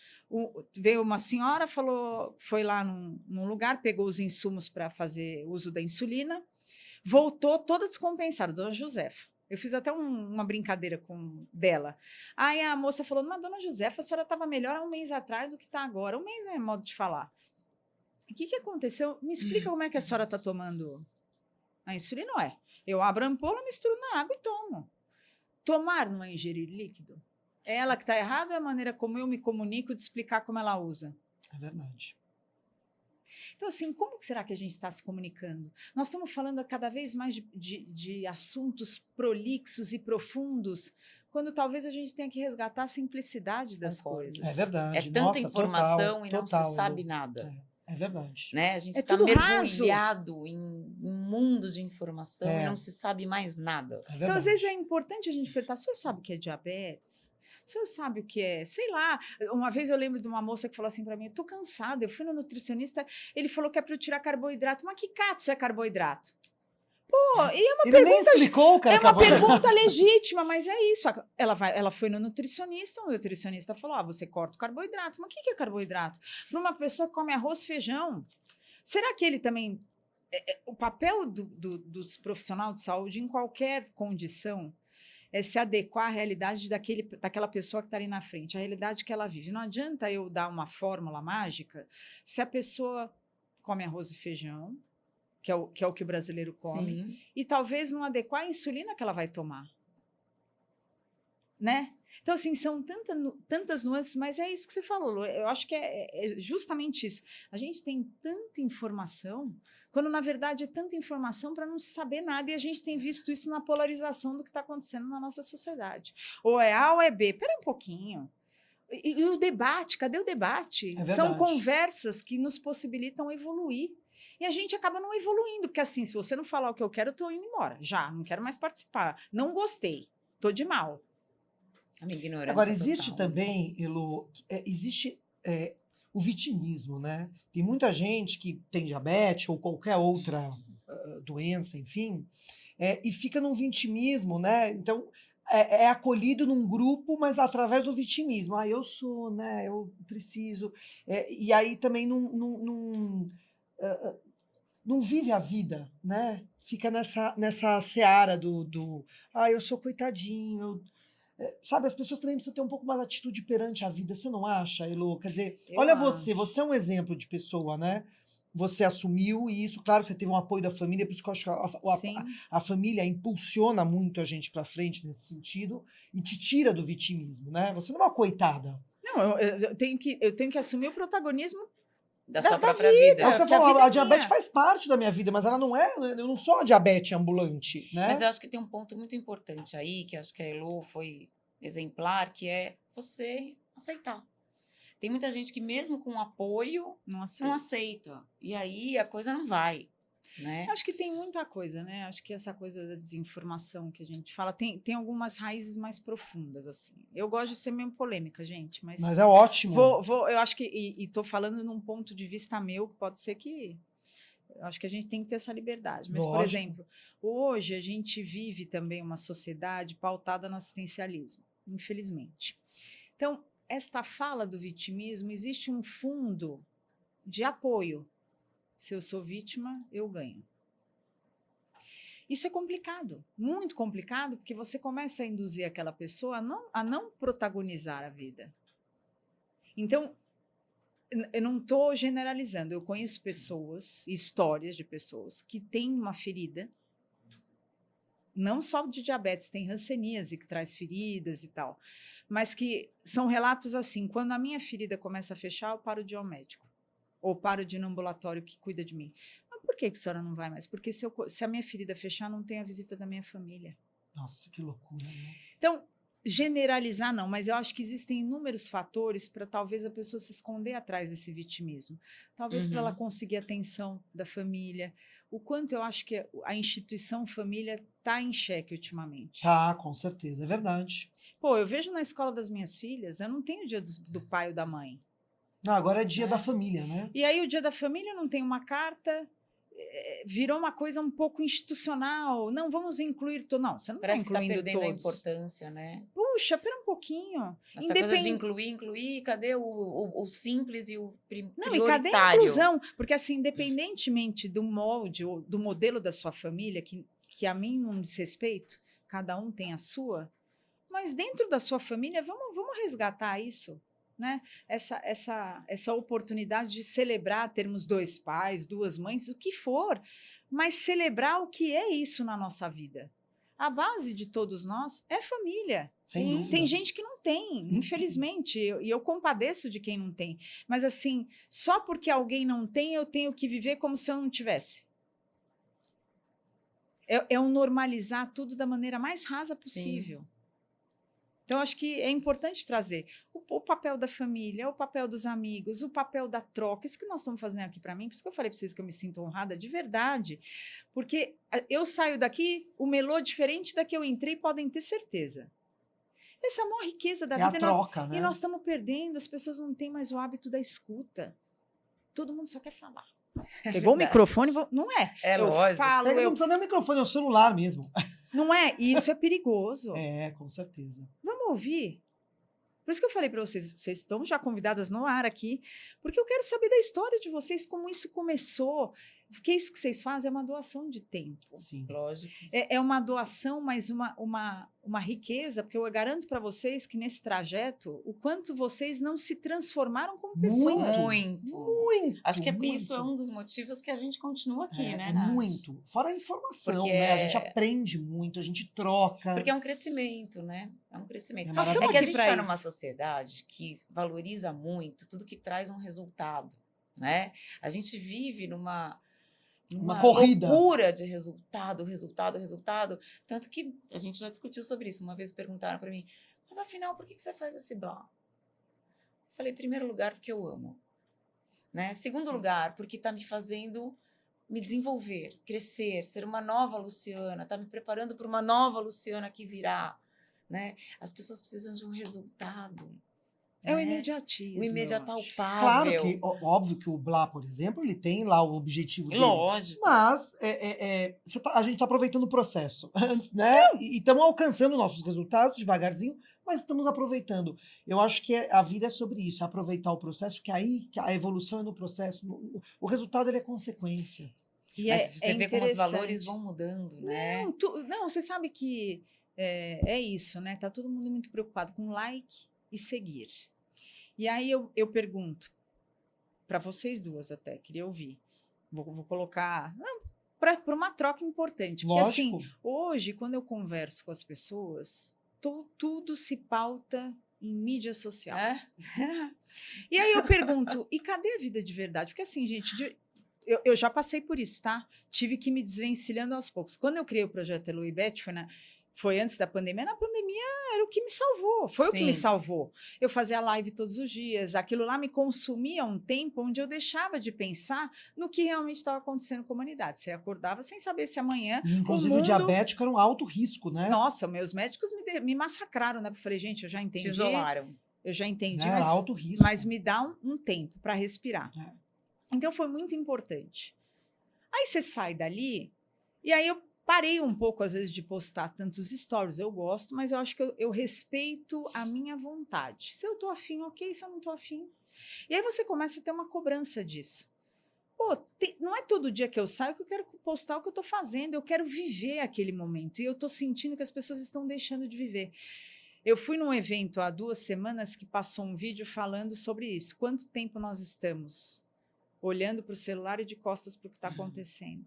Veio uma senhora, foi lá num lugar, pegou os insumos para fazer uso da insulina, voltou toda descompensada, dona Josefa. Eu fiz até uma brincadeira dela. Aí a moça falou, mas dona Josefa, a senhora estava melhor há um mês atrás do que está agora. Um mês é modo de falar. O que aconteceu? Me explica como é que a senhora está tomando a insulina. Não é. Eu abro a ampola, misturo na água e tomo. Tomar não é ingerir líquido? É ela que está errada ou é a maneira como eu me comunico de explicar como ela usa? É verdade. Então, assim, como será que a gente está se comunicando? Nós estamos falando cada vez mais de assuntos prolixos e profundos, quando talvez a gente tenha que resgatar a simplicidade das coisas. É verdade. É tanta informação e não se sabe nada. É verdade. Né? A gente É está tudo raso. mergulhado em um mundo de informação e não se sabe mais nada. É Então, às vezes, é verdade. importante a gente perguntar: o senhor sabe o que é diabetes? O senhor sabe o que é? Sei lá. Uma vez eu lembro de uma moça que falou assim para mim: eu tô cansada, eu fui no nutricionista, ele falou que é para eu tirar carboidrato. Mas que cato é carboidrato? Pô, e Ele nem explicou, cara, é uma carboidrato. pergunta legítima, mas é isso. Ela foi no nutricionista, o nutricionista falou: você corta o carboidrato. Mas o que é carboidrato? Para uma pessoa que come arroz e feijão, será que ele também. O papel dos profissionais de saúde em qualquer condição é se adequar à realidade daquela pessoa que está ali na frente, a realidade que ela vive. Não adianta eu dar uma fórmula mágica se a pessoa come arroz e feijão, que é o que o brasileiro come, Sim. e talvez não adequar a insulina que ela vai tomar. Né? Então, assim, são tantas nuances, mas é isso que você falou. Eu acho que é justamente isso. A gente tem tanta informação, quando na verdade é tanta informação para não saber nada, e a gente tem visto isso na polarização do que está acontecendo na nossa sociedade. Ou é A ou é B. Espera um pouquinho. E o debate, cadê o debate? É São verdade. conversas que nos possibilitam evoluir. E a gente acaba não evoluindo, porque assim, se você não falar o que eu quero, eu estou indo embora. Já, não quero mais participar. Não gostei, estou de mal. É uma ignorância Agora, existe total, né? também, Elo, existe o vitimismo, né? Tem muita gente que tem diabetes ou qualquer outra doença, enfim, e fica num vitimismo, né? Então, é acolhido num grupo, mas através do vitimismo. Ah, eu sou, né? Eu preciso. E aí também não vive a vida, né? Fica nessa seara ah, eu sou coitadinho, sabe, as pessoas também precisam ter um pouco mais de atitude perante a vida, você não acha, Elo? Quer dizer, Eu olha acho. você é um exemplo de pessoa, né? Você assumiu e isso, claro, você teve um apoio da família, por isso que eu acho que Sim. a família impulsiona muito a gente para frente nesse sentido e te tira do vitimismo, né? Você não é uma coitada. Não, eu tenho que assumir o protagonismo Da da sua própria vida. É o que você que a falou, vida a é diabetes minha. faz parte da minha vida, mas ela não é, eu não sou a diabetes ambulante, Mas né? eu acho que tem um ponto muito importante aí, que eu acho que a Elo foi exemplar, que é você aceitar. Tem muita gente que mesmo com apoio Não não aceito. aceita. E aí a coisa não vai, né? Acho que tem muita coisa, né? Acho que essa coisa da desinformação que a gente fala tem algumas raízes mais profundas, assim. Eu gosto de ser meio polêmica, gente, mas Mas é ótimo. eu acho que, e estou falando num ponto de vista meu, que pode ser que. Eu acho que a gente tem que ter essa liberdade. Mas, por Lógico. exemplo, hoje a gente vive também uma sociedade pautada no assistencialismo, infelizmente. Então, esta fala do vitimismo, existe um fundo de apoio. Se eu sou vítima, eu ganho. Isso é complicado, muito complicado, porque você começa a induzir aquela pessoa a não protagonizar a vida. Então, eu não estou generalizando, eu conheço pessoas, histórias de pessoas que têm uma ferida, não só de diabetes, tem hanseníase que traz feridas e tal, mas que são relatos assim: quando a minha ferida começa a fechar, eu paro de ir ao médico, ou paro de ir no ambulatório que cuida de mim. Mas por que a senhora não vai mais? Porque se a minha ferida fechar, não tem a visita da minha família. Nossa, que loucura, né? Então, generalizar não, mas eu acho que existem inúmeros fatores para talvez a pessoa se esconder atrás desse vitimismo. Talvez para ela conseguir a atenção da família. O quanto eu acho que a instituição família está em xeque ultimamente. Tá, com certeza, é verdade. Pô, eu vejo na escola das minhas filhas, eu não tenho dia do pai ou da mãe. Não, agora é dia da Né? família, né? E aí o dia da família não tem uma carta, virou uma coisa um pouco institucional. Não, vamos incluir todos. Não, você não está Parece que está incluindo perdendo a todos. importância, né? Puxa, pera um pouquinho. Essa coisa de incluir, cadê o simples e o Não, e cadê a prioritário? inclusão? Porque, assim, independentemente do molde ou do modelo da sua família, que a mim não diz respeito, cada um tem a sua, mas dentro da sua família, vamos resgatar isso, né? Essa oportunidade de celebrar termos 2 pais, 2 mães, o que for, mas celebrar o que é isso na nossa vida. A base de todos nós é família. Sem dúvida. Tem gente que não tem, infelizmente, e eu compadeço de quem não tem. Mas, assim, só porque alguém não tem, eu tenho que viver como se eu não tivesse. É um normalizar tudo da maneira mais rasa possível. Então, acho que é importante trazer o papel da família, o papel dos amigos, o papel da troca. Isso que nós estamos fazendo aqui para mim, por isso que eu falei para vocês que eu me sinto honrada de verdade, porque eu saio daqui, o melô diferente da que eu entrei, podem ter certeza. Essa é a maior riqueza da É a vida. troca, né? E nós estamos perdendo, as pessoas não têm mais o hábito da escuta. Todo mundo só quer falar. Pegou o microfone, não é? É eu lógico. falo, Não precisa nem o microfone, é o celular mesmo. Não é? E isso é perigoso. É, com certeza. Vamos ouvir? Por isso que eu falei para vocês, vocês estão já convidadas no ar aqui, porque eu quero saber da história de vocês, como isso começou. Porque isso que vocês fazem é uma doação de tempo. Sim. Lógico. É uma doação, mas uma riqueza, porque eu garanto para vocês que nesse trajeto, o quanto vocês não se transformaram como pessoas. Muito. Acho que muito. isso é um dos motivos que a gente continua aqui, né, É Nath? muito. Fora a informação, Porque né? A gente aprende muito, a gente troca. Porque é um crescimento, né? É um crescimento. É Nós É estamos que a aqui gente pra está numa isso. sociedade que valoriza muito tudo que traz um resultado, né? A gente vive numa corrida. loucura de resultado. Tanto que a gente já discutiu sobre isso. Uma vez perguntaram para mim, mas afinal, por que você faz esse blog? Eu falei, em primeiro lugar, porque eu amo. Né? Segundo lugar, porque está me fazendo me desenvolver, crescer, ser uma nova Luciana, está me preparando para uma nova Luciana que virá. Né? As pessoas precisam de um resultado. É o imediatismo. O imediato eu acho. palpável. Claro que, óbvio que o Blá, por exemplo, ele tem lá o objetivo dele. Lógico. Mas a gente está aproveitando o processo, né? E estamos alcançando nossos resultados devagarzinho, mas estamos aproveitando. Eu acho que a vida é sobre isso, é aproveitar o processo, porque aí que a evolução é no processo. O resultado ele é consequência. E Mas você vê como os valores interessante. vão mudando, né? Não, você sabe que é isso, né? Tá todo mundo muito preocupado com like e seguir. E aí eu pergunto para vocês duas até, queria ouvir. Vou colocar para uma troca importante. Porque Lógico. assim, hoje, quando eu converso com as pessoas, tudo se pauta em mídia social. É? E aí eu pergunto, e cadê a vida de verdade? Porque assim, gente, eu já passei por isso, tá? Tive que me desvencilhando aos poucos. Quando eu criei o projeto Elo e Beth, foi antes da pandemia. Na pandemia era o que me salvou, foi o que me Sim. salvou. Eu fazia live todos os dias, aquilo lá me consumia um tempo onde eu deixava de pensar no que realmente estava acontecendo com a humanidade. Você acordava sem saber se amanhã E, inclusive, o o diabético era um alto risco, né? Nossa, meus médicos me massacraram, né? Eu falei, gente, eu já entendi. Te isolaram. Eu já entendi, Né? Era alto risco. mas me dá um tempo para respirar. É. Então foi muito importante. Aí você sai dali, e aí eu parei um pouco, às vezes, de postar tantos stories. Eu gosto, mas eu acho que eu respeito a minha vontade. Se eu tô afim, ok. Se eu não tô afim. E aí você começa a ter uma cobrança disso. Pô, não é todo dia que eu saio que eu quero postar o que eu tô fazendo. Eu quero viver aquele momento. E eu tô sentindo que as pessoas estão deixando de viver. Eu fui num evento há 2 semanas que passou um vídeo falando sobre isso. Quanto tempo nós estamos olhando para o celular e de costas para o que está acontecendo?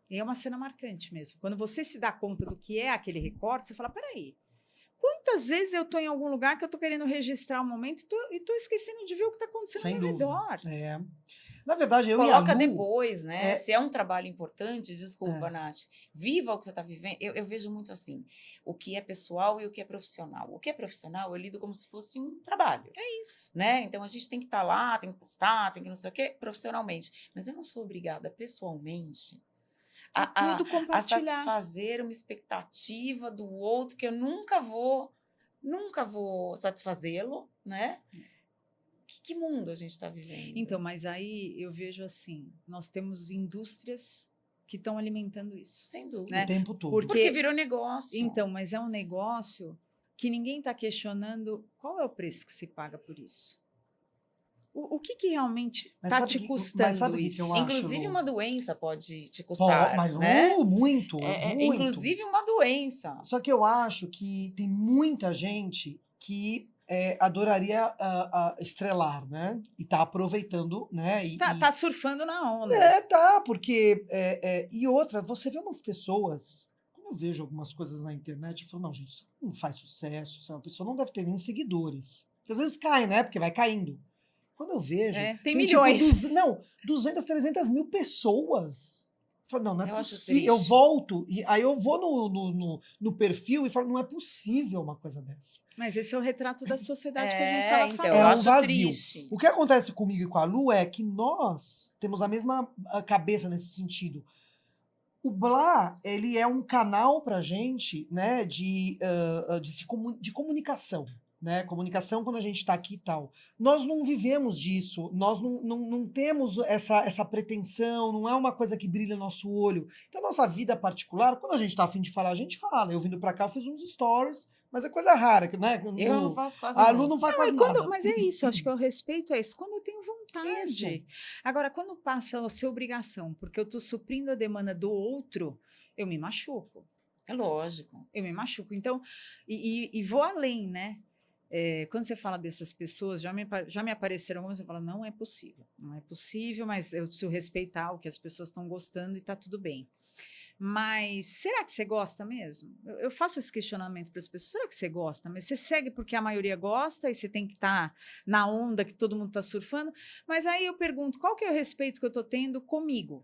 E é uma cena marcante mesmo. Quando você se dá conta do que é aquele recorte, você fala, peraí, quantas vezes eu estou em algum lugar que eu estou querendo registrar um momento e estou esquecendo de ver o que está acontecendo Sem ao meu dúvida. redor? É. Na verdade, eu Coloca e a Lu, depois, né? Se é um trabalho importante, desculpa, É. Nath. Viva o que você está vivendo. Eu vejo muito assim, o que é pessoal e o que é profissional. O que é profissional, eu lido como se fosse um trabalho. É isso. Né? Então, a gente tem que estar lá, tem que postar, tem que não sei o quê, profissionalmente. Mas eu não sou obrigada, pessoalmente, a Tudo compartilhar. satisfazer uma expectativa do outro que eu nunca vou satisfazê-lo, né? Que mundo a gente está vivendo? Então, mas aí eu vejo assim, nós temos indústrias que estão alimentando isso. Sem dúvida. né? o tempo todo. Porque virou negócio. Então, mas é um negócio que ninguém está questionando qual é o preço que se paga por isso. O que realmente Mas está sabe te que- mas custando sabe o que isso? que eu acho? Inclusive, uma doença pode te Pô, custar, mas né? muito, muito. Inclusive, uma doença. Só que eu acho que tem muita gente que adoraria estrelar, né? E tá aproveitando, né? Tá surfando na onda. Tá, porque... e outra, você vê umas pessoas... Quando eu vejo algumas coisas na internet, eu falo, não, gente, isso não faz sucesso, isso é uma pessoa não deve ter nem seguidores. Porque às vezes cai, né? Porque vai caindo. Quando eu vejo... Tem tipo, milhões. 200, 300 mil pessoas Falo, não, não é Eu acho possível. Eu triste. volto, e aí eu vou no perfil e falo, não é possível uma coisa dessa. Mas esse é o retrato da sociedade que a gente estava Então, eu É um falando. acho vazio. triste. O que acontece comigo e com a Lu é que nós temos a mesma cabeça nesse sentido. O Blá, ele é um canal pra gente, né, de comunicação, né? Comunicação quando a gente tá aqui e tal. Nós não vivemos disso, nós não temos essa pretensão, não é uma coisa que brilha no nosso olho. Então, nossa vida particular, quando a gente tá afim de falar, a gente fala. Eu vindo pra cá, eu fiz uns stories, mas é coisa rara, né? Eu não faço quase A Lu nunca. não faz Não, quase quando, nada. mas é isso, acho que o respeito é isso. Quando eu tenho Isso. vontade. Agora, quando passa a ser obrigação, porque eu estou suprindo a demanda do outro, eu me machuco. É lógico. Eu me machuco. Então, e vou além, né? Quando você fala dessas pessoas, já me apareceram algumas, você fala, não é possível. Não é possível, mas eu preciso respeitar o que as pessoas estão gostando e está tudo bem. Mas será que você gosta mesmo? Eu faço esse questionamento para as pessoas. Será que você gosta? Mas você segue porque a maioria gosta e você tem que estar na onda que todo mundo está surfando. Mas aí eu pergunto, qual que é o respeito que eu estou tendo comigo?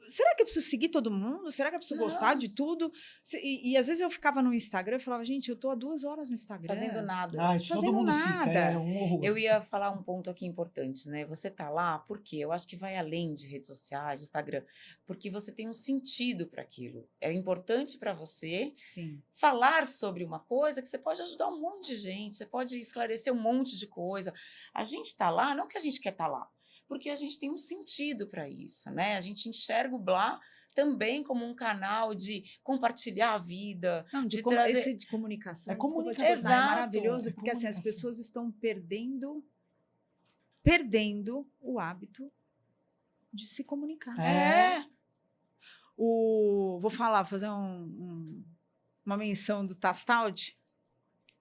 Será que eu preciso seguir todo mundo? Será que eu preciso gostar Não. de tudo? E às vezes eu ficava no Instagram e falava, gente, eu estou há 2 horas no Instagram. Fazendo nada. Ah, isso todo Fazendo mundo fica, é nada. um horror. Eu ia falar um ponto aqui importante, né? Você tá lá porque eu acho que vai além de redes sociais, Instagram, porque você tem um sentido para aquilo. É importante para você Sim. falar sobre uma coisa que você pode ajudar um monte de gente, você pode esclarecer um monte de coisa. A gente está lá, não que a gente quer estar lá, porque a gente tem um sentido para isso, né? A gente enxerga o Blá também como um canal de compartilhar a vida, Não, de esse trazer. de comunicação, É desculpa te comunicação. cortar, é Exato. maravilhoso, É porque assim, as comunicação. pessoas estão perdendo o hábito de se comunicar. É. Vou fazer uma menção do Tastaldi,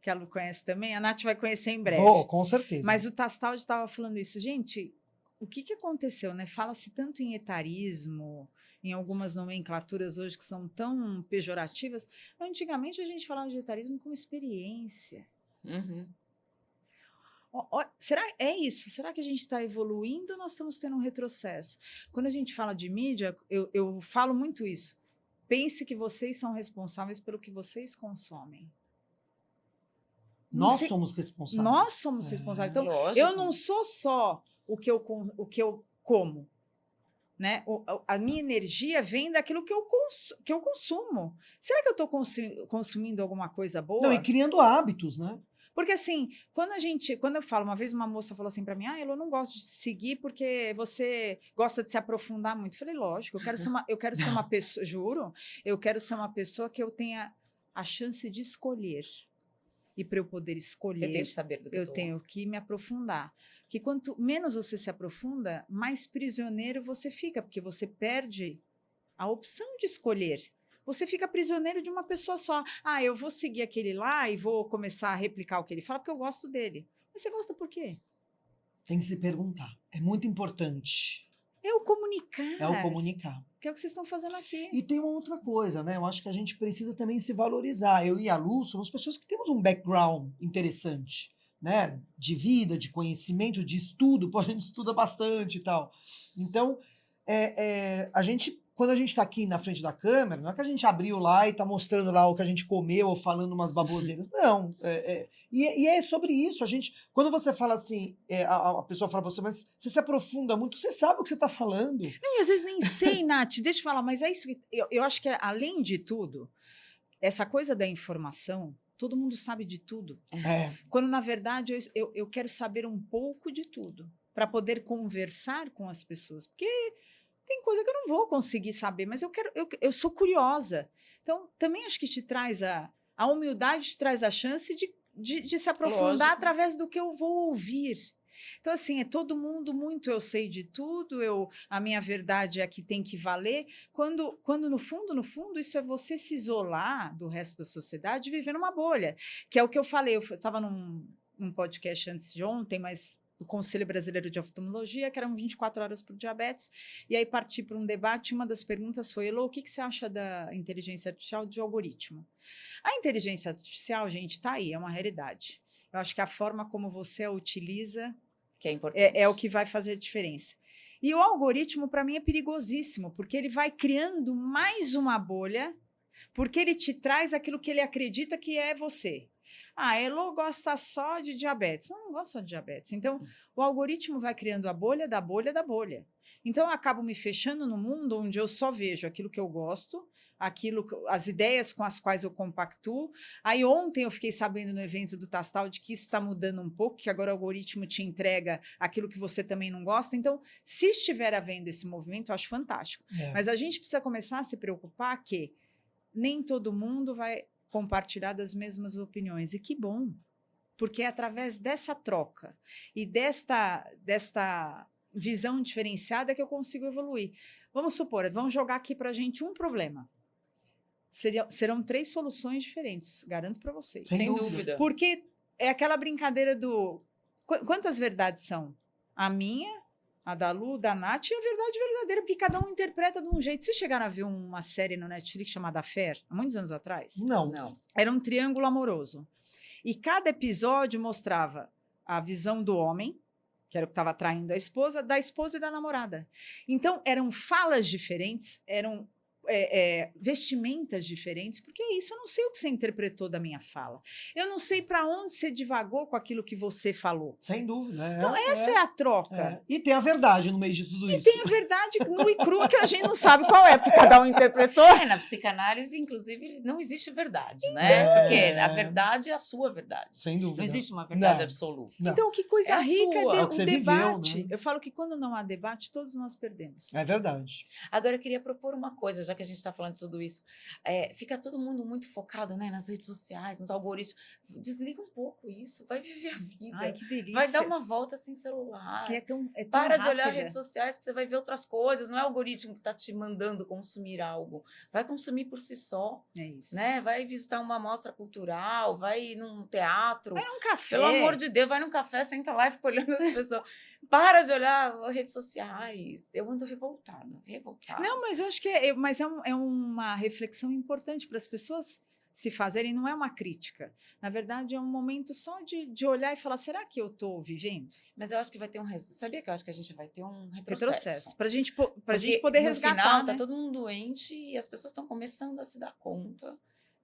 que a Lu conhece também, a Nath vai conhecer em breve. Vou, com certeza. Mas o Tastaldi estava falando isso. Gente, o que aconteceu, né? Fala-se tanto em etarismo, em algumas nomenclaturas hoje que são tão pejorativas. Antigamente a gente falava de etarismo como experiência. Uhum. Será é isso? Será que a gente está evoluindo ou nós estamos tendo um retrocesso? Quando a gente fala de mídia, eu falo muito isso. Pense que vocês são responsáveis pelo que vocês consomem. Nós somos responsáveis. Nós somos responsáveis. Então, Lógico. eu não sou só o que eu como. Né? A minha energia vem daquilo que eu consumo. Será que eu estou consumindo alguma coisa boa? Não, e criando hábitos, né? Porque assim, quando eu falo, uma vez uma moça falou assim para mim, eu não gosto de seguir porque você gosta de se aprofundar muito. Eu falei, lógico, eu quero ser uma pessoa, juro, eu quero ser uma pessoa que eu tenha a chance de escolher. E para eu poder escolher, Eu tenho que saber do que eu tenho que me aprofundar. Que quanto menos você se aprofunda, mais prisioneiro você fica, porque você perde a opção de escolher. Você fica prisioneiro de uma pessoa só. Eu vou seguir aquele lá e vou começar a replicar o que ele fala, porque eu gosto dele. Mas você gosta por quê? Tem que se perguntar. É muito importante. É o comunicar. É o comunicar. Que é o que vocês estão fazendo aqui. E tem uma outra coisa, né? Eu acho que a gente precisa também se valorizar. Eu e a Lu somos pessoas que temos um background interessante, né? De vida, de conhecimento, de estudo. Pô, a gente estuda bastante e tal. Então, quando a gente está aqui na frente da câmera, não é que a gente abriu lá e está mostrando lá o que a gente comeu ou falando umas baboseiras. Não. E é sobre isso. Quando você fala assim, a pessoa fala para você, mas você se aprofunda muito, você sabe o que você está falando. Não, e às vezes nem sei, Nath, deixa eu falar, mas é isso que eu acho que, além de tudo, essa coisa da informação, todo mundo sabe de tudo. Quando, na verdade, eu quero saber um pouco de tudo, para poder conversar com as pessoas. Porque tem coisa que eu não vou conseguir saber, mas eu sou curiosa. Então, também acho que te traz a humildade, te traz a chance de se aprofundar. Lógico. Através do que eu vou ouvir. Então, assim, é todo mundo muito eu sei de tudo, a minha verdade é que tem que valer, quando no fundo, isso é você se isolar do resto da sociedade e viver numa bolha, que é o que eu falei. Eu estava num podcast antes de ontem, mas do Conselho Brasileiro de Oftalmologia, que eram 24 horas por diabetes, e aí parti para um debate. Uma das perguntas foi, Elô, o que você acha da inteligência artificial de algoritmo? A inteligência artificial, gente, está aí, é uma realidade. Eu acho que a forma como você a utiliza que é importante. É o que vai fazer a diferença. E o algoritmo, para mim, é perigosíssimo, porque ele vai criando mais uma bolha, porque ele te traz aquilo que ele acredita que é você. Ah, a Elo gosta só de diabetes. Não gosto só de diabetes. Então, o algoritmo vai criando a bolha da bolha da bolha. Então, eu acabo me fechando no mundo onde eu só vejo aquilo que eu gosto, as ideias com as quais eu compactuo. Aí, ontem eu fiquei sabendo no evento do Tastal de que isso está mudando um pouco, que agora o algoritmo te entrega aquilo que você também não gosta. Então, se estiver havendo esse movimento, eu acho fantástico. Mas a gente precisa começar a se preocupar que nem todo mundo vai compartilhar das mesmas opiniões. E que bom, porque é através dessa troca e desta visão diferenciada que eu consigo evoluir. Vamos supor, vamos jogar aqui para a gente um problema. Serão 3 soluções diferentes, garanto para vocês. Sem dúvida. Porque é aquela brincadeira do... Quantas verdades são? A minha, a da Lu, da Nath, e a verdade verdadeira, porque cada um interpreta de um jeito. Vocês chegaram a ver uma série no Netflix chamada Affair, há muitos anos atrás? Não. Era um triângulo amoroso. E cada episódio mostrava a visão do homem, que era o que estava traindo a esposa, da esposa e da namorada. Então, eram falas diferentes, eram vestimentas diferentes, porque é isso, eu não sei o que você interpretou da minha fala. Eu não sei para onde você divagou com aquilo que você falou. Sem dúvida. Então, essa é a troca. E tem a verdade no meio de tudo isso. E tem a verdade nua e crua que a gente não sabe qual é, porque cada um interpretou. Na psicanálise, inclusive, não existe verdade, né? Porque a verdade é a sua verdade. Sem dúvida. Não existe uma verdade absoluta. Não. Então, que coisa rica é o o que você debate. viveu, né? Eu falo que quando não há debate, todos nós perdemos. É verdade. Agora, eu queria propor uma coisa, já que a gente está falando de tudo isso. Fica todo mundo muito focado, né, nas redes sociais, nos algoritmos. Desliga um pouco isso, vai viver a vida. Ai, que delícia. Vai dar uma volta sem celular. Que é tão Para de rápida. olhar redes sociais que você vai ver outras coisas. Não é o algoritmo que está te mandando consumir algo. Vai consumir por si só. É isso. Né? Vai visitar uma mostra cultural, vai num teatro. Vai num café. Pelo amor de Deus, vai num café, senta lá e fica olhando as pessoas. Para de olhar redes sociais. Eu ando revoltada. Não, mas eu acho que é uma reflexão importante para as pessoas se fazerem, não é uma crítica. Na verdade, é um momento só de olhar e falar, será que eu estou vivendo? Mas eu acho que vai ter sabia que eu acho que a gente vai ter um retrocesso? Para a gente poder resgatar, no final, né? tá todo mundo doente e as pessoas estão começando a se dar conta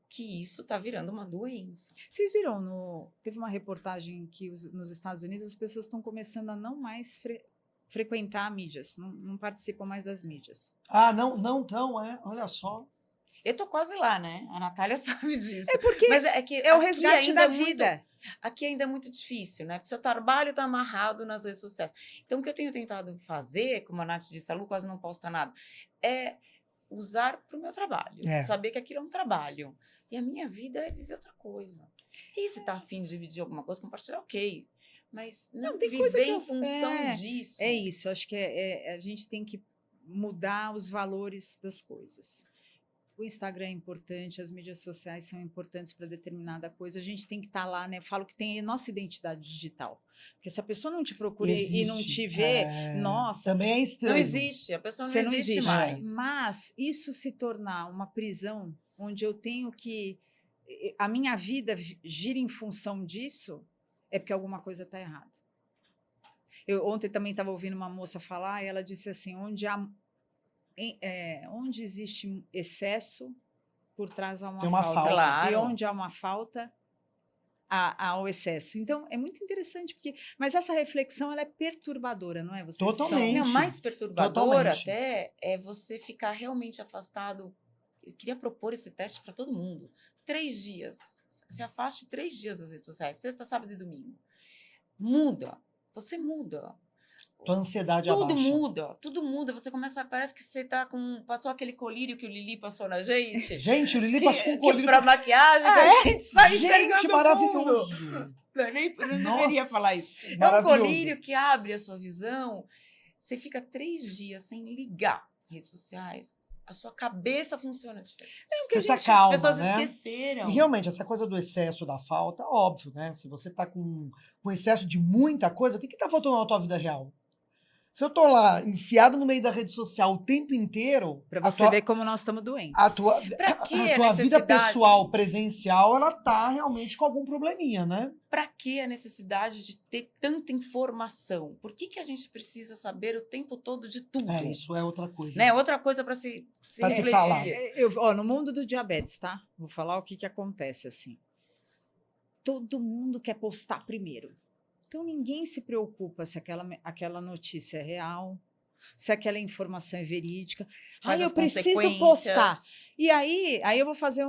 que isso está virando uma doença. Vocês viram, teve uma reportagem que nos Estados Unidos as pessoas estão começando a não mais frequentar mídias, não participam mais das mídias. Ah, não tão, olha só. Eu tô quase lá, né? A Natália sabe disso. É porque mas é o resgate da vida. Aqui ainda é muito difícil, né? Porque seu trabalho está amarrado nas redes sociais. Então, o que eu tenho tentado fazer, como a Nath disse, a Lu quase não posta nada, é usar para o meu trabalho. Saber que aquilo é um trabalho. E a minha vida é viver outra coisa. E se tá afim de dividir alguma coisa, compartilhar, ok. Mas não tem viver em função disso. É isso, acho que a gente tem que mudar os valores das coisas. O Instagram é importante, as mídias sociais são importantes para determinada coisa. A gente tem que estar lá, né? Eu falo que tem a nossa identidade digital. Porque se a pessoa não te procura e não te vê, nossa... Também é estranho. Não existe, a pessoa não existe mais. Mas isso se tornar uma prisão, onde eu tenho que... A minha vida gira em função disso, é porque alguma coisa está errada. Eu ontem também estava ouvindo uma moça falar, e ela disse assim, onde existe excesso, por trás há uma falta. Claro. E onde há uma falta, há o excesso. Então, é muito interessante, mas essa reflexão ela é perturbadora, não é? Totalmente. Não, mais perturbadora até é você ficar realmente afastado. Eu queria propor esse teste para todo mundo. 3 dias. Se afaste 3 dias das redes sociais, sexta, sábado e domingo. Muda. Você muda. Tua ansiedade tudo muda. Você começa, parece que você passou aquele colírio que o Lili passou na gente. Gente, o Lili passou um colírio para maquiagem, a gente sai gente, maravilhoso. Eu não deveria falar isso. É um colírio que abre a sua visão. Você fica 3 dias sem ligar redes sociais. A sua cabeça funciona diferente. Você se acalma, as pessoas né? esqueceram. E realmente, essa coisa do excesso, da falta, óbvio, né? Se você tá com excesso de muita coisa, o que tá faltando na tua vida real? Se eu tô lá, enfiado no meio da rede social o tempo inteiro... Para você ver como nós estamos doentes. A tua, Pra que a a tua vida necessidade? pessoal, presencial, ela tá realmente com algum probleminha, né? Pra que a necessidade de ter tanta informação? Por que a gente precisa saber o tempo todo de tudo? Isso é outra coisa. Né? Outra coisa para se Pra se refletir. falar. No mundo do diabetes, tá? Vou falar o que acontece assim. Todo mundo quer postar primeiro. Então, ninguém se preocupa se aquela notícia é real, se aquela informação é verídica. Mas Eu as preciso postar. consequências. E aí eu vou fazer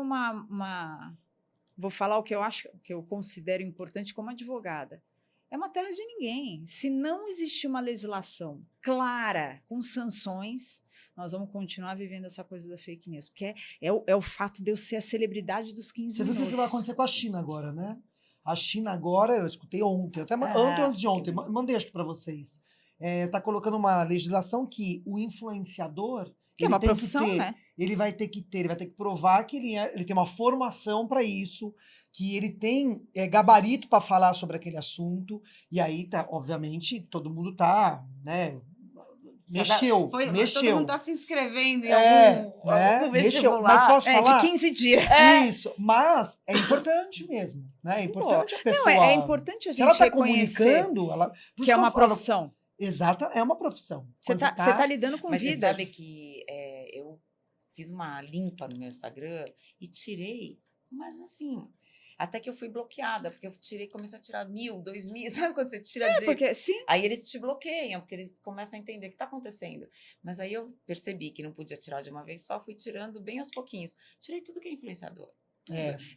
vou falar o que eu acho, que eu considero importante como advogada. É uma terra de ninguém. Se não existir uma legislação clara, com sanções, nós vamos continuar vivendo essa coisa da fake news. Porque é o fato de eu ser a celebridade dos 15 Você viu minutos. o que vai acontecer com a China agora, né? A China agora, eu escutei ontem, até ontem antes de ontem, mandei acho que para vocês. Tá colocando uma legislação que o influenciador... Que é uma profissão, né? Ele vai ter que provar que ele tem uma formação para isso, que ele tem gabarito para falar sobre aquele assunto, e aí, tá, obviamente, todo mundo tá, né? Mexeu. Todo mundo está se inscrevendo em mexeu. algum vestibular. Mas posso falar? De 15 dias. Isso, mas é importante mesmo, né? É importante a pessoa... Não, é importante a gente se ela está reconhecer comunicando... que é uma profissão. Exata, é uma profissão. Você tá lidando com Mas vidas. você sabe que eu fiz uma limpa no meu Instagram e tirei, mas assim... Até que eu fui bloqueada, porque eu comecei a tirar 1.000, 2.000, sabe quando você tira de... Porque, sim. Aí eles te bloqueiam, porque eles começam a entender o que está acontecendo. Mas aí eu percebi que não podia tirar de uma vez só, fui tirando bem aos pouquinhos. Tirei tudo que é influenciador.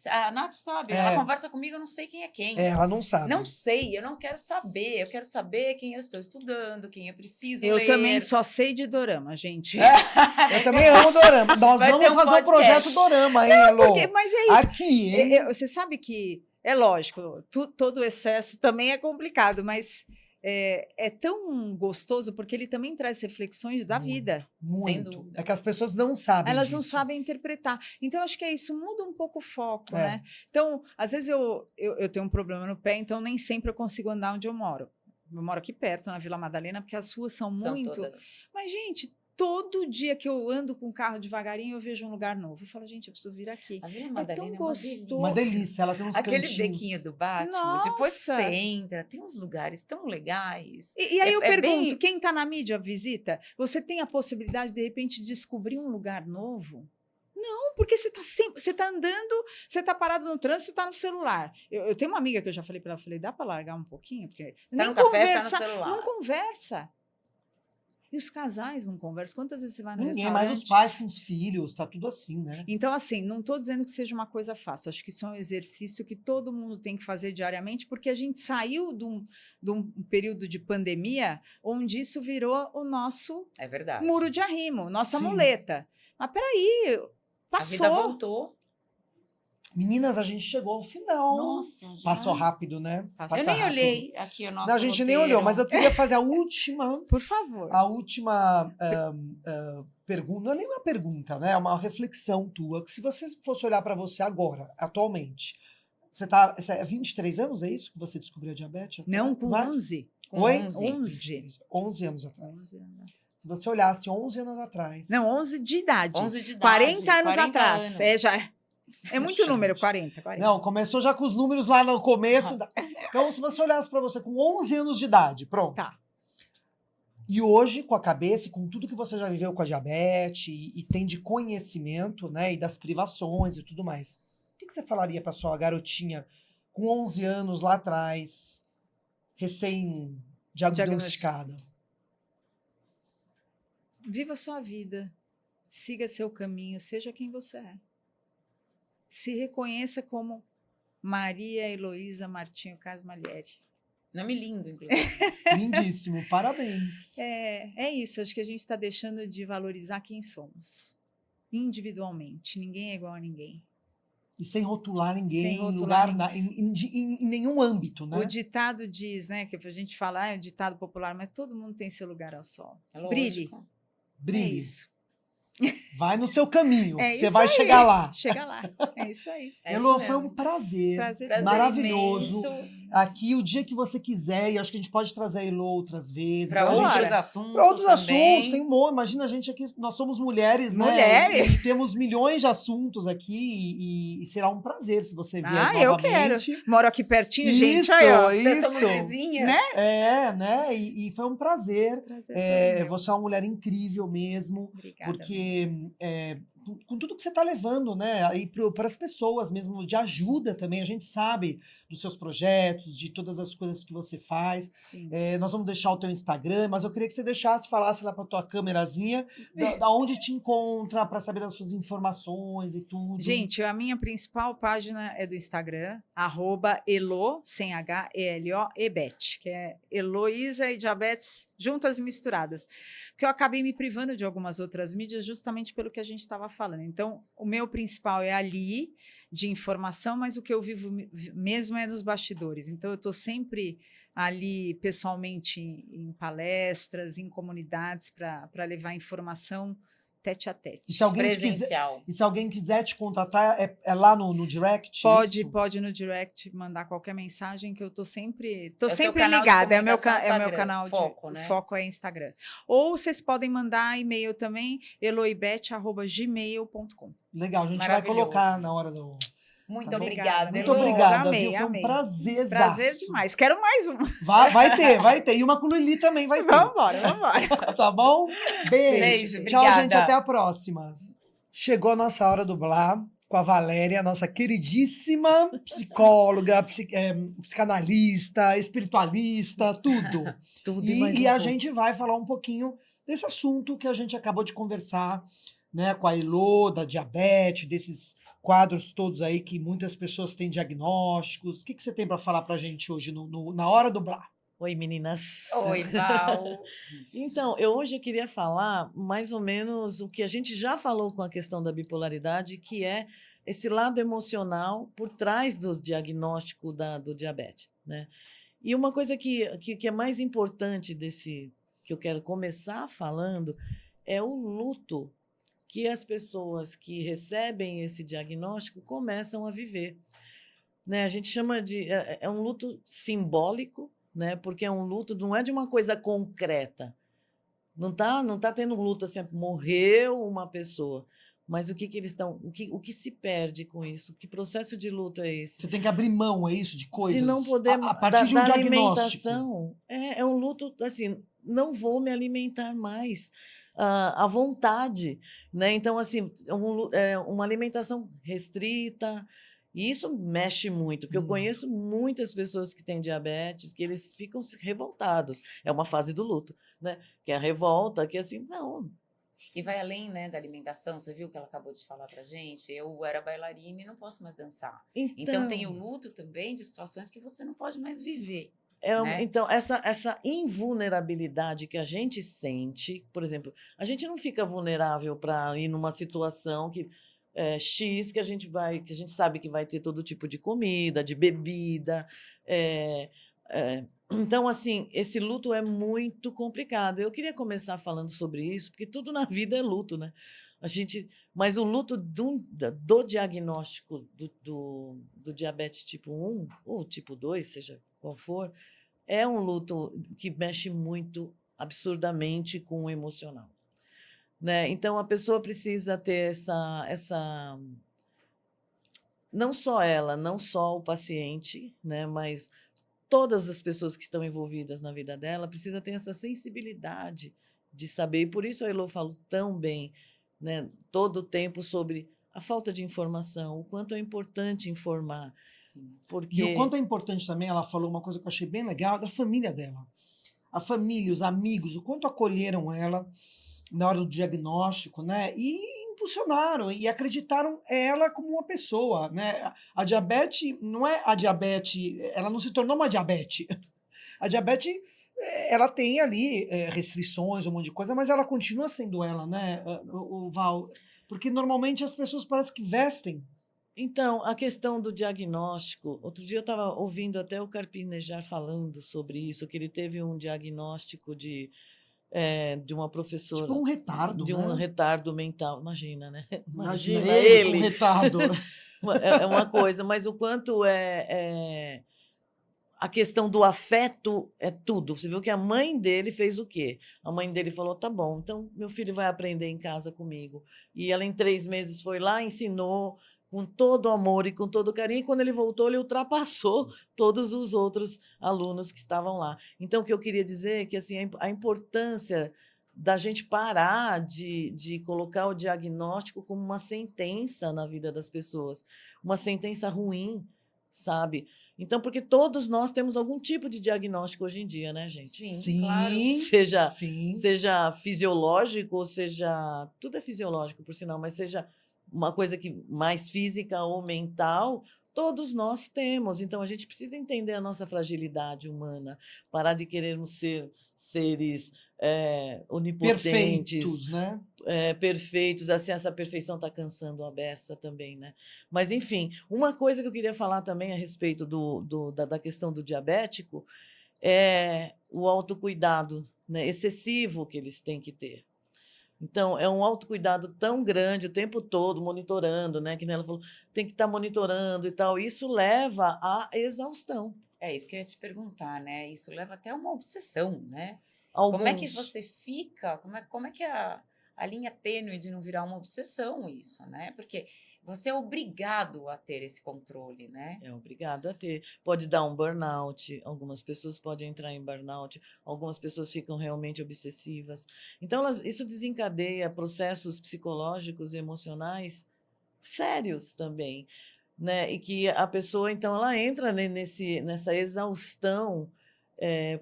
A Nath sabe, ela conversa comigo, eu não sei quem é quem. Ela não sabe. Não sei, eu não quero saber. Eu quero saber quem eu estou estudando, quem eu preciso ler. Eu também só sei de dorama, gente. Eu também amo dorama. Nós vamos fazer um projeto dorama, hein, Elô? Mas é isso. Aqui, hein? Você sabe que, é lógico, todo excesso também é complicado, mas é tão gostoso porque ele também traz reflexões da vida. Muito. Sem dúvida. É que as pessoas não sabem Elas disso. não sabem interpretar. Então, acho que é isso, muda um pouco o foco, né? Então, às vezes eu tenho um problema no pé, então nem sempre eu consigo andar onde eu moro. Eu moro aqui perto, na Vila Madalena, porque as ruas são muito... Todas. Mas, gente, todo dia que eu ando com o carro devagarinho, eu vejo um lugar novo. Eu falo, gente, eu preciso vir aqui. A Vila Madalena é tão gostoso. Uma delícia, ela tem uns Aquele cantinhos. bequinho do Batman, depois você entra, tem uns lugares tão legais. E aí eu pergunto, quem está na mídia visita, você tem a possibilidade, de repente, de descobrir um lugar novo? Não, porque você está andando, você está parado no trânsito, você está no celular. Eu tenho uma amiga que eu já falei para ela, dá para largar um pouquinho? Porque tá no café, tá no celular. Não conversa. E os casais não conversam. Quantas vezes você vai no Ninguém, restaurante? mais os pais com os filhos, tá tudo assim, né? Então, assim, não estou dizendo que seja uma coisa fácil. Acho que isso é um exercício que todo mundo tem que fazer diariamente, porque a gente saiu de um período de pandemia onde isso virou o nosso muro de arrimo, nossa muleta. Mas peraí, passou. A vida voltou. Meninas, a gente chegou ao final. Nossa, já. Passou rápido, né? Eu nem olhei aqui o nosso Não, a gente nem olhou, mas eu queria fazer a última... Por favor. A última pergunta, não é nem uma pergunta, né? É uma reflexão tua, que se você fosse olhar para você agora, atualmente, você é 23 anos, é isso que você descobriu a diabetes? Não, com 11. Oi? 11 anos atrás. 11 anos. Se você olhasse 11 anos atrás... Não, 11 de idade. 11 de idade. 40 anos atrás. É muito número, 40. Não, começou já com os números lá no começo. Então, se você olhasse para você com 11 anos de idade, pronto. Tá. E hoje, com a cabeça e com tudo que você já viveu com a diabetes e tem de conhecimento, né, e das privações e tudo mais, o que você falaria para sua garotinha com 11 anos lá atrás, recém-diagnosticada? Viva a sua vida. Siga seu caminho, seja quem você é. Se reconheça como Maria Heloísa Martinho Casmalieri. Nome lindo, inclusive. Lindíssimo, parabéns. É isso, acho que a gente está deixando de valorizar quem somos, individualmente. Ninguém é igual a ninguém. E sem rotular ninguém, em nenhum âmbito, né? O ditado diz, né, que a gente fala, é o ditado popular, mas todo mundo tem seu lugar ao sol. Brilhe. Brilhe. É isso. Vai no seu caminho, você isso vai aí. chegar lá. Chega lá, é isso aí. Elô, foi um prazer Prazer maravilhoso. Aqui, o dia que você quiser, e acho que a gente pode trazer a Elo outras vezes. Para a gente- outros assuntos Para outros também. assuntos, tem um monte. Imagina a gente aqui, nós somos mulheres, né? Mulheres. E temos milhões de assuntos aqui e será um prazer se você vier Eu quero. novamente. Moro aqui pertinho, gente. Isso, Aí, ó. Nós somos isso. vizinhas. Né? Né? E foi um prazer. Prazer foi meu. Você é uma mulher incrível mesmo, Obrigada. porque com tudo que você está levando, né? Aí para as pessoas mesmo, de ajuda também. A gente sabe dos seus projetos, de todas as coisas que você faz. Sim. Nós vamos deixar o teu Instagram, mas eu queria que você falasse lá para tua câmerazinha, da onde te encontra, para saber das suas informações e tudo. Gente, a minha principal página é do Instagram, @elo, sem H, ELO, Ebet, que é Heloísa e Diabetes juntas e misturadas. Porque eu acabei me privando de algumas outras mídias justamente pelo que a gente estava falando. Então, o meu principal é ali, de informação, mas o que eu vivo mesmo é nos bastidores. Então, eu estou sempre ali pessoalmente em palestras, em comunidades, para levar informação tete a tete. E se alguém Presencial. E se alguém quiser te contratar, é lá no direct? Pode no direct mandar qualquer mensagem que eu tô sempre canal de ligada. É o meu comunicação canal foco, de né? foco é Instagram. Ou vocês podem mandar e-mail também, eloibet@gmail.com. Legal, a gente vai Maravilhoso. colocar na hora do... Muito Tá bom? obrigada, Muito Elo. obrigada, Amei, viu? Foi um amei. prazer. Prazer demais. Quero mais um. Vai ter. E uma com Lili também vai ter. Vamos embora. Tá bom? Beijo, Tchau, obrigada. gente. Até a próxima. Chegou a nossa hora do Blá com a Valéria, nossa queridíssima psicóloga, psicanalista, espiritualista, tudo. Tudo E a gente vai falar um pouquinho desse assunto que a gente acabou de conversar, né, com a Elo, da diabetes, desses quadros todos aí que muitas pessoas têm diagnósticos. O que você tem para falar para a gente hoje na hora do Blá? Oi, meninas. Oi, Val. Então, hoje eu queria falar mais ou menos o que a gente já falou com a questão da bipolaridade, que é esse lado emocional por trás do diagnóstico do diabetes, né? E uma coisa que é mais importante que eu quero começar falando é o luto que as pessoas que recebem esse diagnóstico começam a viver, né? A gente chama de... É um luto simbólico, né? Porque é um luto, não é de uma coisa concreta. Não tá tendo luto assim, morreu uma pessoa. Mas o que eles estão... O que se perde com isso? Que processo de luto é esse? Você tem que abrir mão, é isso? De coisas? De não poder... A partir de um da diagnóstico. alimentação. É um luto, assim, não vou me alimentar mais à vontade, né? Então, assim, uma alimentação restrita, e isso mexe muito, porque eu conheço muitas pessoas que têm diabetes, que eles ficam revoltados. É uma fase do luto, né? Que é a revolta, que assim, não... E vai além, né, da alimentação. Você viu que ela acabou de falar pra gente? Eu era bailarina e não posso mais dançar. Então tem o luto também de situações que você não pode mais viver. Né? Então, essa invulnerabilidade que a gente sente, por exemplo, a gente não fica vulnerável para ir numa situação X que a gente sabe que vai ter todo tipo de comida, de bebida. Então, assim, esse luto é muito complicado. Eu queria começar falando sobre isso, porque tudo na vida é luto, né? Mas o luto do diagnóstico do diabetes tipo 1 ou tipo 2, seja qual for, é um luto que mexe muito, absurdamente, com o emocional, né? Então, a pessoa precisa ter essa... Não só ela, não só o paciente, né? Mas todas as pessoas que estão envolvidas na vida dela precisa ter essa sensibilidade de saber. E por isso a Elo falou tão bem, né, todo o tempo sobre a falta de informação, o quanto é importante informar. Sim. E o quanto é importante também, ela falou uma coisa que eu achei bem legal, da família dela. A família, os amigos, o quanto acolheram ela na hora do diagnóstico, né? E impulsionaram e acreditaram ela como uma pessoa, né? A diabetes não é a diabetes, ela não se tornou uma diabetes. A diabetes, ela tem ali restrições, um monte de coisa, mas ela continua sendo ela, né, o Val? Porque normalmente as pessoas parecem que vestem. Então, a questão do diagnóstico, outro dia eu estava ouvindo até o Carpinejar falando sobre isso, que ele teve um diagnóstico de uma professora. Tipo um retardo, de né? um retardo mental. Imagina, né? Imagina ele com retardo. É uma coisa, mas o quanto a questão do afeto é tudo. Você viu que a mãe dele fez o quê? A mãe dele falou, tá bom, então meu filho vai aprender em casa comigo. E ela, em 3 meses, foi lá, ensinou com todo o amor e com todo o carinho. E quando ele voltou, ele ultrapassou todos os outros alunos que estavam lá. Então, o que eu queria dizer é que assim, a importância da gente parar de colocar o diagnóstico como uma sentença na vida das pessoas, uma sentença ruim, sabe? Então, porque todos nós temos algum tipo de diagnóstico hoje em dia, né, gente? Sim, claro. Sim. Seja fisiológico, ou seja... Tudo é fisiológico, por sinal, mas seja uma coisa que mais física ou mental, todos nós temos. Então, a gente precisa entender a nossa fragilidade humana, parar de querermos ser seres onipotentes, Perfeitos, né? perfeitos. Assim, essa perfeição está cansando a beça também, né? Mas, enfim, uma coisa que eu queria falar também a respeito da questão do diabético é o autocuidado, né, excessivo que eles têm que ter. Então, é um autocuidado tão grande o tempo todo, monitorando, né? Que nem ela falou, tem que estar monitorando e tal. Isso leva à exaustão. É isso que eu ia te perguntar, né? Isso leva até a uma obsessão, né? Como é que Alguns. você fica? Como é que é a linha tênue de não virar uma obsessão isso, né? Porque você é obrigado a ter esse controle, né? É obrigado a ter. Pode dar um burnout, algumas pessoas podem entrar em burnout, algumas pessoas ficam realmente obsessivas. Então, isso desencadeia processos psicológicos e emocionais sérios também, né? E que a pessoa, então, ela entra nessa exaustão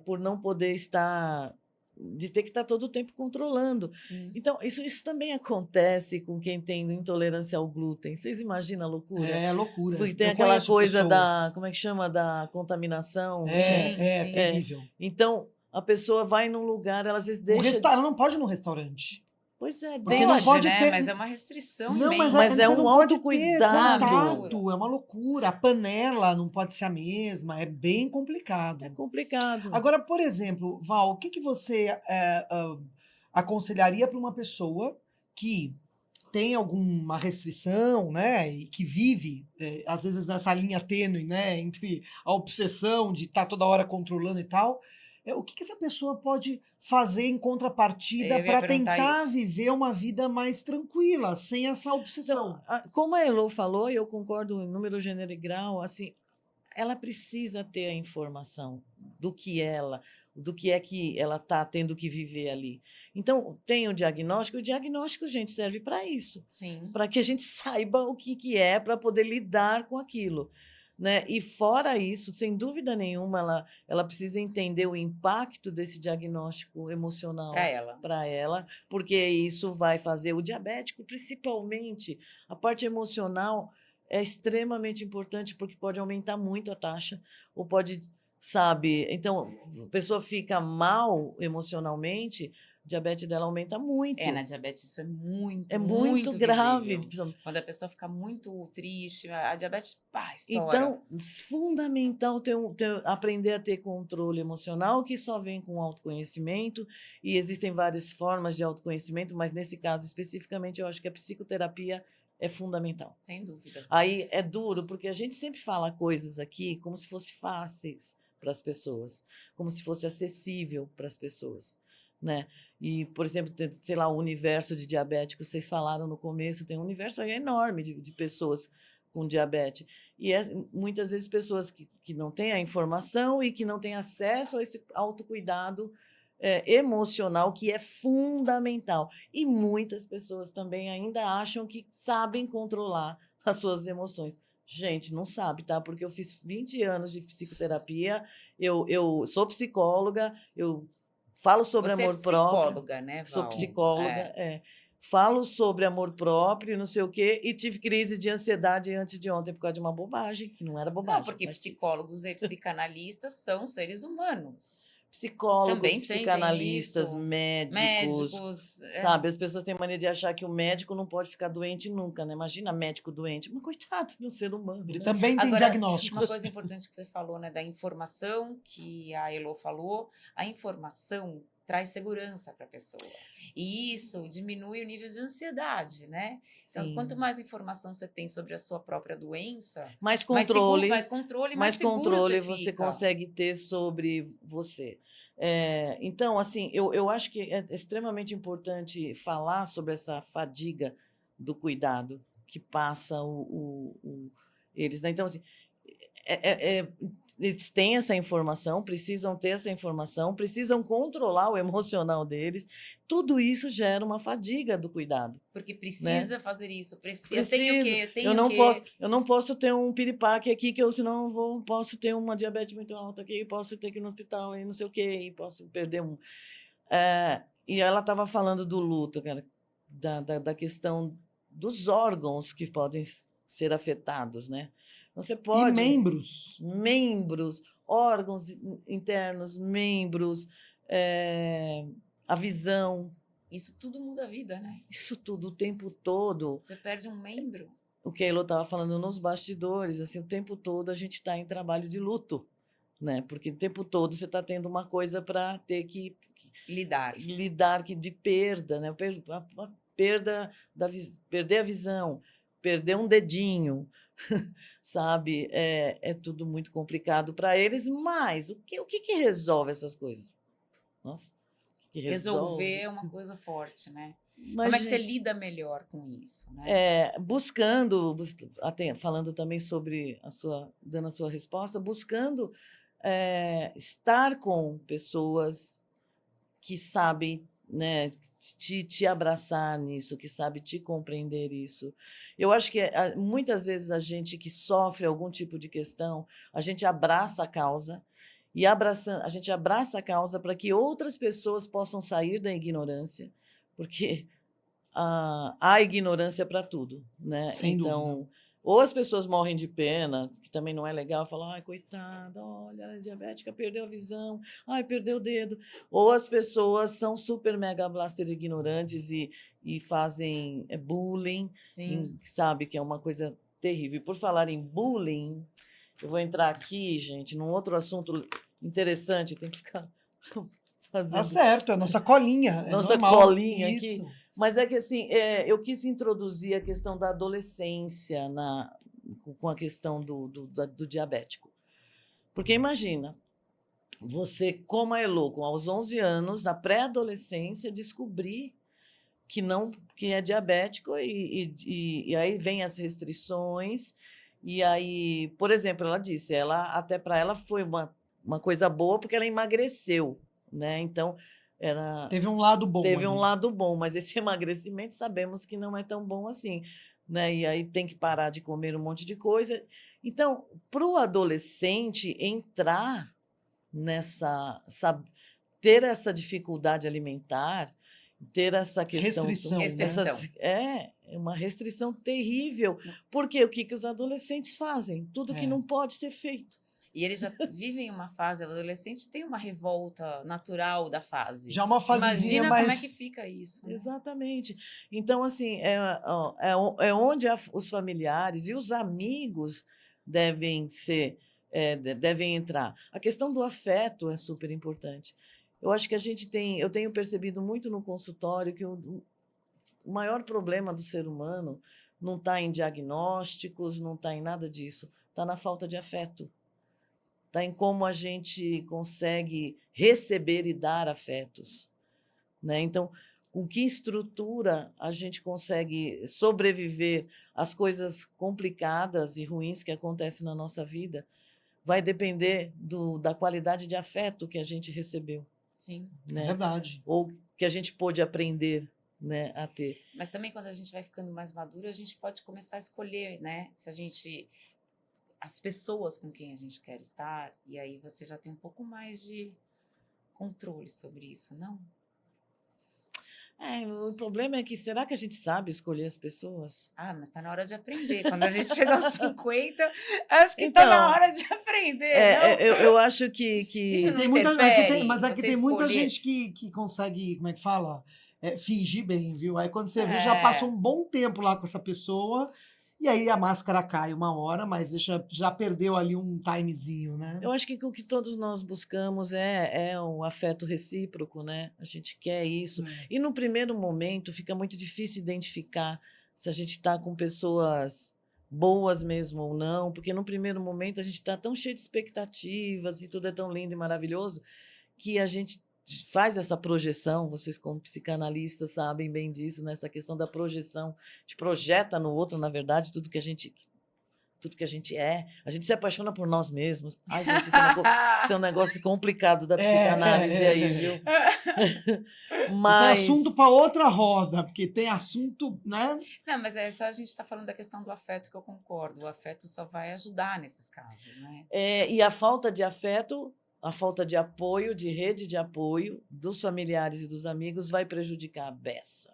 por não poder estar, de ter que estar todo o tempo controlando. Sim. Então, isso também acontece com quem tem intolerância ao glúten. Vocês imaginam a loucura? É loucura. Porque tem Eu aquela conheço coisa pessoas. como é que chama? Da contaminação. Sim, É sim. terrível. Então, a pessoa vai num lugar, ela às vezes Um deixa... restaurante não pode ir num restaurante. Pois é, Porque não Pode, pode né? ter- Mas é uma restrição Não, mas, imensa. Mas é você um não pode ter autocuidado. contato. É uma loucura. A panela não pode ser a mesma. É bem complicado. É complicado. Agora, por exemplo, Val, o que, que você aconselharia para uma pessoa que tem alguma restrição, né, e que vive, às vezes, nessa linha tênue, né, entre a obsessão de estar toda hora controlando e tal, o que, que essa pessoa pode fazer em contrapartida Eu ia para perguntar tentar isso. viver uma vida mais tranquila, sem essa obsessão? Então, como a Elô falou, e eu concordo em número, gênero e grau, assim, ela precisa ter a informação do que é que ela está tendo que viver ali. Então, tem o diagnóstico, gente, serve para isso, Sim. para que a gente saiba o que é, para poder lidar com aquilo. Né? E fora isso, sem dúvida nenhuma, ela precisa entender o impacto desse diagnóstico emocional Para ela. porque isso vai fazer o diabético, principalmente, a parte emocional é extremamente importante, porque pode aumentar muito a taxa, ou pode, sabe? Então, a pessoa fica mal emocionalmente, o diabetes dela aumenta muito. Na diabetes isso é muito, É muito grave. visível. Quando a pessoa fica muito triste, a diabetes, pá, estoura. Então, fundamental aprender a ter controle emocional, que só vem com autoconhecimento, e existem várias formas de autoconhecimento, mas nesse caso especificamente eu acho que a psicoterapia é fundamental. Sem dúvida. Aí é duro, porque a gente sempre fala coisas aqui como se fossem fáceis para as pessoas, como se fosse acessível para as pessoas, né? E, por exemplo, sei lá, o universo de diabéticos, vocês falaram no começo, tem um universo aí enorme de pessoas com diabetes. E muitas vezes pessoas que não têm a informação e que não têm acesso a esse autocuidado emocional, que é fundamental. E muitas pessoas também ainda acham que sabem controlar as suas emoções. Gente, não sabe, tá? Porque eu fiz 20 anos de psicoterapia, eu sou psicóloga, eu falo sobre Você amor próprio. psicóloga, né, Val? Sou psicóloga, falo sobre amor próprio, não sei o quê, e tive crise de ansiedade antes de ontem por causa de uma bobagem, que não era bobagem. Não, porque psicólogos e psicanalistas são seres humanos. Psicólogos, Também psicanalistas, isso. médicos, sabe? As pessoas têm mania de achar que o médico não pode ficar doente nunca, né? Imagina médico doente, mas coitado de um ser humano. Ele né? também tem Agora, diagnósticos. uma coisa importante que você falou, né, da informação, que a Elô falou, a informação traz segurança para a pessoa. E isso diminui o nível de ansiedade, né? Então, quanto mais informação você tem sobre a sua própria doença, mais mais controle, mais controle, mais mais seguro controle você você fica. consegue ter sobre você. Então, assim, eu acho que é extremamente importante falar sobre essa fadiga do cuidado que passa eles, né? Então, assim, eles têm essa informação, precisam ter essa informação, precisam controlar o emocional deles. Tudo isso gera uma fadiga do cuidado. Porque precisa fazer isso, precisa. Preciso. Eu Eu tenho não que. posso, eu não posso ter um piripaque aqui, que eu senão posso ter uma diabetes muito alta aqui, posso ter que ir no hospital e não sei o quê, e posso perder um. E ela estava falando do luto, cara, da questão dos órgãos que podem ser afetados, né? Então, você E pode. membros. Órgãos internos, membros, a visão. Isso tudo muda a vida, né? Isso tudo o tempo todo. Você perde um membro. O que a Elo estava falando nos bastidores, assim, o tempo todo a gente está em trabalho de luto, né? Porque o tempo todo você está tendo uma coisa para ter que Lidar. de perda, né? A perda perder a visão, perder um dedinho, sabe? É tudo muito complicado para eles, mas o que resolve essas coisas? Nossa, o que Resolver é uma coisa forte, né? Mas, como é que você gente, lida melhor com isso, né? buscando, falando também sobre dando a sua resposta, buscando estar com pessoas que sabem, né, te abraçar nisso, que sabe te compreender isso. Eu acho que muitas vezes a gente que sofre algum tipo de questão, a gente abraça a causa e a gente abraça a causa para que outras pessoas possam sair da ignorância, porque há ignorância para tudo, né? Sem Então, dúvida. ou as pessoas morrem de pena, que também não é legal, falar, ai, coitada, olha, ela é diabética, perdeu a visão, ai, perdeu o dedo. Ou as pessoas são super mega blaster ignorantes e fazem bullying, Sim. sabe, que é uma coisa terrível. E por falar em bullying, eu vou entrar aqui, gente, num outro assunto interessante, tem que ficar fazendo... Tá certo, é nossa colinha, é Nossa normal. colinha aqui. Isso. Mas é que, assim, eu quis introduzir a questão da adolescência com a questão do diabético. Porque imagina, você, como a Elo, aos 11 anos, na pré-adolescência, descobrir que é diabético e aí vem as restrições. E aí, por exemplo, ela disse, até para ela foi uma coisa boa porque ela emagreceu, né? Então, Teve um lado bom teve um ali. lado bom, mas esse emagrecimento sabemos que não é tão bom assim, né? E aí tem que parar de comer um monte de coisa. Então, para o adolescente entrar ter essa dificuldade alimentar, ter essa questão... Restrição, né? Restrição. É uma restrição terrível, porque o que os adolescentes fazem? Tudo que não pode ser feito. E eles já vivem uma fase, o adolescente tem uma revolta natural da fase. Já uma fasezinha Imagina mais... como é que fica isso. Né? Exatamente. Então, assim, onde os familiares e os amigos devem devem entrar. A questão do afeto é super importante. Eu acho que eu tenho percebido muito no consultório que o maior problema do ser humano não está em diagnósticos, não está em nada disso, está na falta de afeto. Está em como a gente consegue receber e dar afetos, né? Então, com que estrutura a gente consegue sobreviver às coisas complicadas e ruins que acontecem na nossa vida vai depender da qualidade de afeto que a gente recebeu. Sim. Né? Verdade. Ou que a gente pôde aprender, né, a ter. Mas também quando a gente vai ficando mais maduro, a gente pode começar a escolher, né? As pessoas com quem a gente quer estar, e aí você já tem um pouco mais de controle sobre isso, não? O problema é que, será que a gente sabe escolher as pessoas? Mas tá na hora de aprender. Quando a gente chega aos 50, acho que tá na hora de aprender, não? Eu acho que... Isso não tem muita, interfere mas aqui você tem muita escolher? gente que consegue, como é que fala? Fingir bem, viu? Aí quando você vê, já passa um bom tempo lá com essa pessoa E aí a máscara cai uma hora, mas já perdeu ali um timezinho, né? Eu acho que o que todos nós buscamos é o afeto recíproco, né? A gente quer isso. É. E no primeiro momento fica muito difícil identificar se a gente está com pessoas boas mesmo ou não, porque no primeiro momento a gente está tão cheio de expectativas e tudo é tão lindo e maravilhoso que a gente faz essa projeção, vocês como psicanalistas sabem bem disso, nessa questão da projeção, a gente projeta no outro, na verdade, tudo que a gente é. A gente se apaixona por nós mesmos. Ai, gente, isso é um negócio complicado da psicanálise aí, viu? Isso é assunto para outra roda, porque tem assunto, né? Não, mas é só a gente está falando da questão do afeto, que eu concordo. O afeto só vai ajudar nesses casos, né? E a falta de afeto, a falta de apoio, de rede de apoio dos familiares e dos amigos vai prejudicar a beça,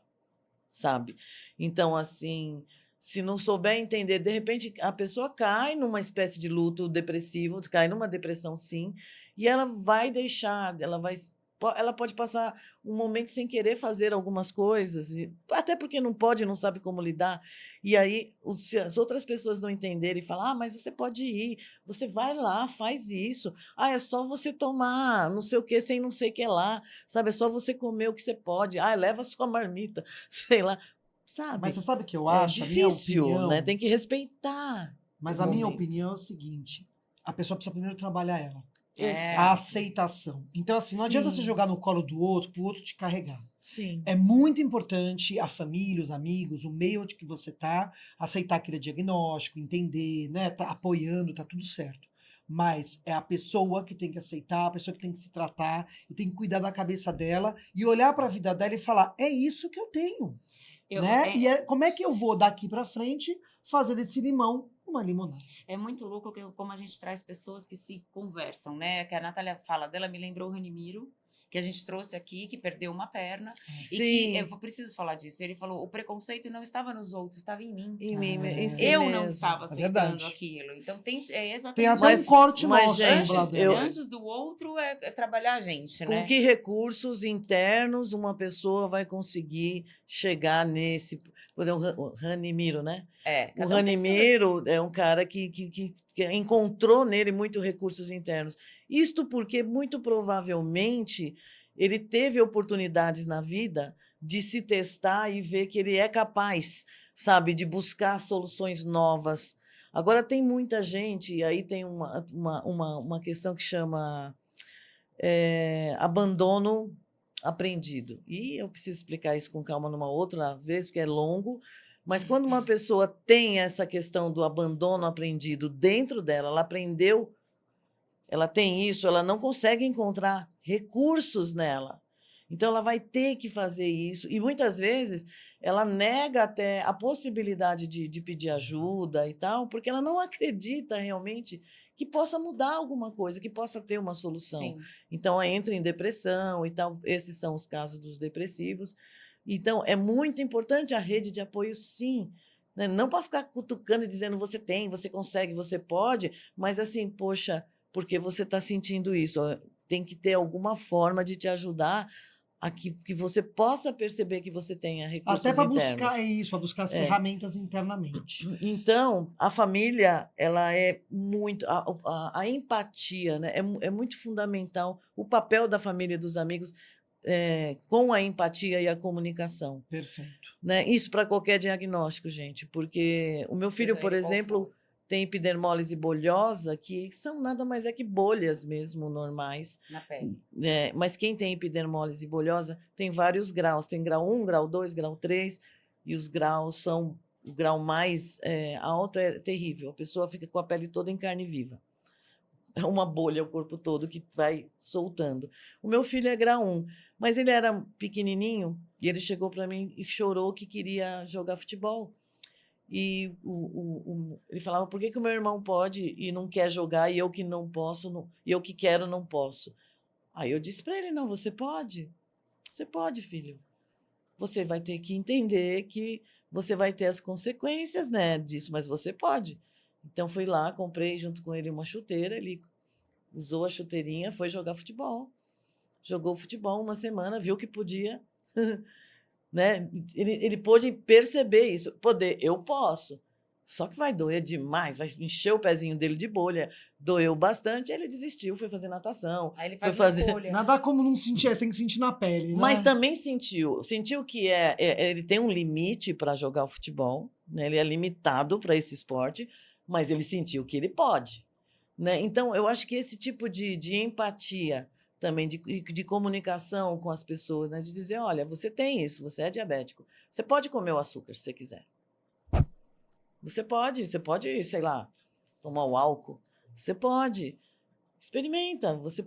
sabe? Então, assim, se não souber entender, de repente a pessoa cai numa espécie de luto depressivo, cai numa depressão, sim, e ela vai deixar, ela pode passar um momento sem querer fazer algumas coisas, até porque não pode, não sabe como lidar. E aí, se as outras pessoas não entenderem e falar, mas você pode ir, você vai lá, faz isso. É só você tomar não sei o que sem não sei o que lá, sabe? É só você comer o que você pode. Leva a sua marmita, sei lá. Sabe? Mas você sabe o que eu É acho? A minha difícil, opinião, né? Tem que respeitar mas o a minha momento. opinião é o seguinte: a pessoa precisa primeiro trabalhar ela. É. A aceitação. Então, assim, não adianta você Sim. jogar no colo do outro para o outro te carregar. Sim. É muito importante a família, os amigos, o meio onde que você tá, aceitar aquele diagnóstico, entender, né? Tá apoiando, tá tudo certo. Mas é a pessoa que tem que aceitar, a pessoa que tem que se tratar e tem que cuidar da cabeça dela e olhar para a vida dela e falar: é isso que eu tenho, né? E como é que eu vou daqui para frente fazer desse limão uma limonada? É muito louco como a gente traz pessoas que se conversam, né? Que a Natália fala dela, me lembrou o Ranimiro, que a gente trouxe aqui, que perdeu uma perna. Sim. E que, eu preciso falar disso, ele falou, o preconceito não estava nos outros, estava em mim. Em mim, em si Eu mesmo. não estava É aceitando verdade. aquilo. Então, tem exatamente... Tem até um corte nosso, gente, Antes do outro é trabalhar a gente, com né? que recursos internos uma pessoa vai conseguir chegar nesse... Por exemplo, o Ranimiro, né? O Cada um tem seu- Ranimiro é um cara que encontrou nele muitos recursos internos. Isto porque, muito provavelmente, ele teve oportunidades na vida de se testar e ver que ele é capaz, sabe, de buscar soluções novas. Agora, tem muita gente, e aí tem uma questão que chama abandono aprendido. E eu preciso explicar isso com calma numa outra vez, porque é longo. Mas quando uma pessoa tem essa questão do abandono aprendido dentro dela, ela aprendeu, ela tem isso, ela não consegue encontrar recursos nela. Então, ela vai ter que fazer isso. E muitas vezes ela nega até a possibilidade de pedir ajuda e tal, porque ela não acredita realmente que possa mudar alguma coisa, que possa ter uma solução. Sim. Então, ela entra em depressão e tal. Esses são os casos dos depressivos. Então, é muito importante a rede de apoio, sim. Né? Não para ficar cutucando e dizendo você tem, você consegue, você pode, mas assim, poxa, porque você está sentindo isso? Tem que ter alguma forma de te ajudar a que você possa perceber que você tenha recursos Até para internos. buscar isso, para buscar as ferramentas internamente. Então, a família, ela é muito... A empatia, né? É muito fundamental o papel da família e dos amigos com a empatia e a comunicação. Perfeito. Né? Isso para qualquer diagnóstico, gente, porque o meu filho, Seja por ele qual exemplo, for. tem epidermólise bolhosa, que são nada mais é que bolhas mesmo normais. Na pele. Mas quem tem epidermólise bolhosa tem vários graus. Tem grau 1, grau 2, grau 3, e os graus são... O grau mais alto é terrível. A pessoa fica com a pele toda em carne viva. É uma bolha o corpo todo que vai soltando. O meu filho é grau 1, mas ele era pequenininho e ele chegou para mim e chorou que queria jogar futebol. E ele falava, por que o meu irmão pode e não quer jogar e eu que não posso, e eu que quero não posso? Aí eu disse para ele, não, você pode, filho. Você vai ter que entender que você vai ter as consequências, né, disso, mas você pode. Então, fui lá, comprei junto com ele uma chuteira, ele usou a chuteirinha, foi jogar futebol. Jogou futebol uma semana, viu que podia... Né? Ele pôde perceber isso. Eu posso, Só que vai doer demais, vai encher o pezinho dele de bolha. Doeu bastante, ele desistiu, foi fazer natação. Aí ele Foi faz uma fazer- escolha. Nada como não sentir, tem que sentir na pele, né? Mas também sentiu que ele tem um limite para jogar o futebol, né? Ele é limitado para esse esporte, mas ele sentiu que ele pode, né? Então, eu acho que esse tipo de empatia também, de comunicação com as pessoas, né? De dizer, olha, você tem isso, você é diabético, você pode comer o açúcar se você quiser. Você pode, sei lá, tomar o álcool, você pode. Experimenta, você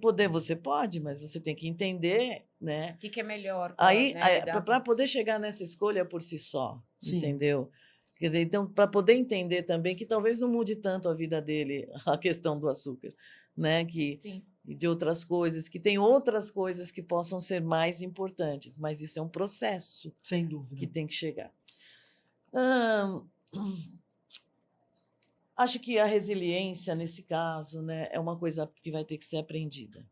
pode, mas você tem que entender, né? O que é melhor? Aí, né, lidar para poder chegar nessa escolha por si só, Sim. entendeu? Quer dizer, então, para poder entender também que talvez não mude tanto a vida dele, a questão do açúcar, né? Sim. E de outras coisas, que tem outras coisas que possam ser mais importantes, mas isso é um processo Sem dúvida. que tem que chegar. Acho que a resiliência, nesse caso, né, é uma coisa que vai ter que ser aprendida.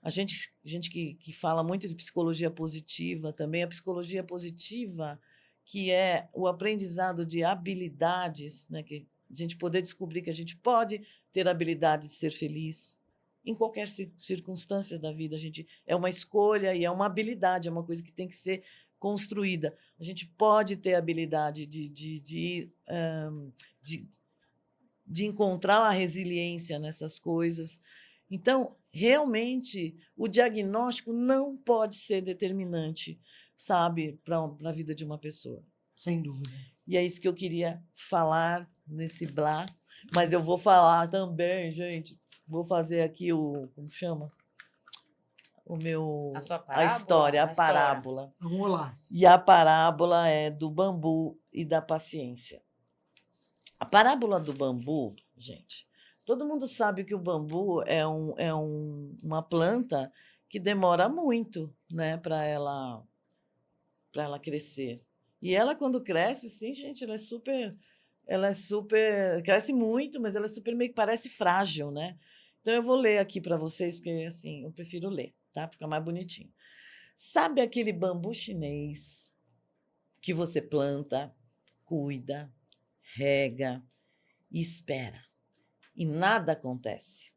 A gente que fala muito de psicologia positiva, também a psicologia positiva, que é o aprendizado de habilidades, né, que a gente poder descobrir que a gente pode ter a habilidade de ser feliz em qualquer circunstância da vida. É uma escolha e é uma habilidade, é uma coisa que tem que ser construída. A gente pode ter a habilidade de encontrar a resiliência nessas coisas. Então, realmente, o diagnóstico não pode ser determinante, sabe, para a vida de uma pessoa. Sem dúvida. E é isso que eu queria falar nesse blá. Mas eu vou falar também, gente. Vou fazer aqui como chama? A sua A parábola? história, a A história. parábola. Vamos lá. E a parábola é do bambu e da paciência. A parábola do bambu, gente, todo mundo sabe que o bambu é uma planta que demora muito, né, para ela crescer. E ela, quando cresce, sim, gente, ela é super, cresce muito, mas ela é super, meio que parece frágil, né? Então eu vou ler aqui para vocês, porque assim, eu prefiro ler, tá? Fica mais bonitinho. Sabe aquele bambu chinês que você planta, cuida, rega e espera, e nada acontece?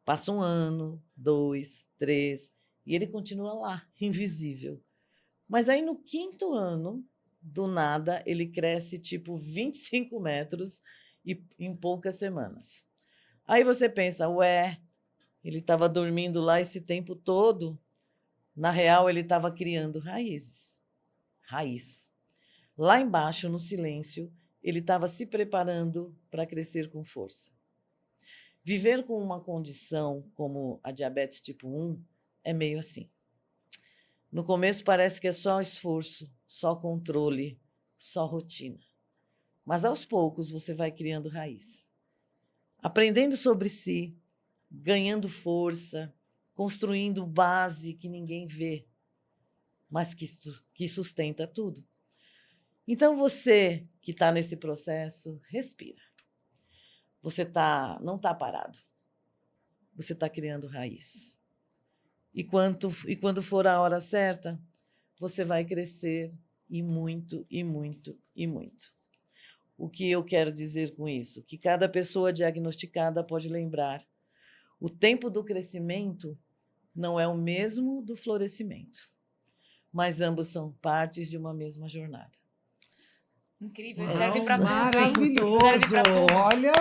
Passa 1 ano, 2, 3, e ele continua lá, invisível. Mas aí no 5º ano, do nada, ele cresce tipo 25 metros e em poucas semanas. Aí você pensa, ué, ele estava dormindo lá esse tempo todo? Na real, ele estava criando raízes. Raiz. Lá embaixo, no silêncio, ele estava se preparando para crescer com força. Viver com uma condição como a diabetes tipo 1 é meio assim. No começo parece que é só esforço, só controle, só rotina. Mas aos poucos você vai criando raiz. Aprendendo sobre si, ganhando força, construindo base que ninguém vê, mas que sustenta tudo. Então você que está nesse processo, respira. Você não está parado. Você está criando raiz. E quando for a hora certa, você vai crescer e muito, e muito, e muito. O que eu quero dizer com isso? Que cada pessoa diagnosticada pode lembrar. O tempo do crescimento não é o mesmo do florescimento, mas ambos são partes de uma mesma jornada. Incrível, Não, serve para tudo, hein? maravilhoso. Serve para tudo. Olha,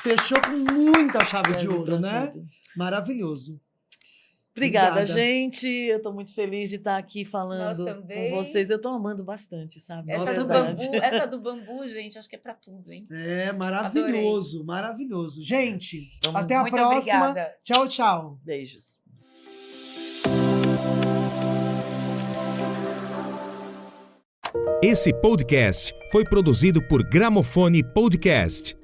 fechou com muita chave de Serve ouro, pra né? tudo. Maravilhoso. Obrigada, Obrigada. gente. Eu estou muito feliz de estar aqui Nós falando também. com vocês. Eu estou amando bastante, sabe? Nós Essa do também. bambu, essa do bambu, gente, acho que é para tudo, hein? É maravilhoso, maravilhoso. Gente, Vamos- até a Muito próxima. obrigada. Tchau, tchau. Beijos. Esse podcast foi produzido por Gramofone Podcast.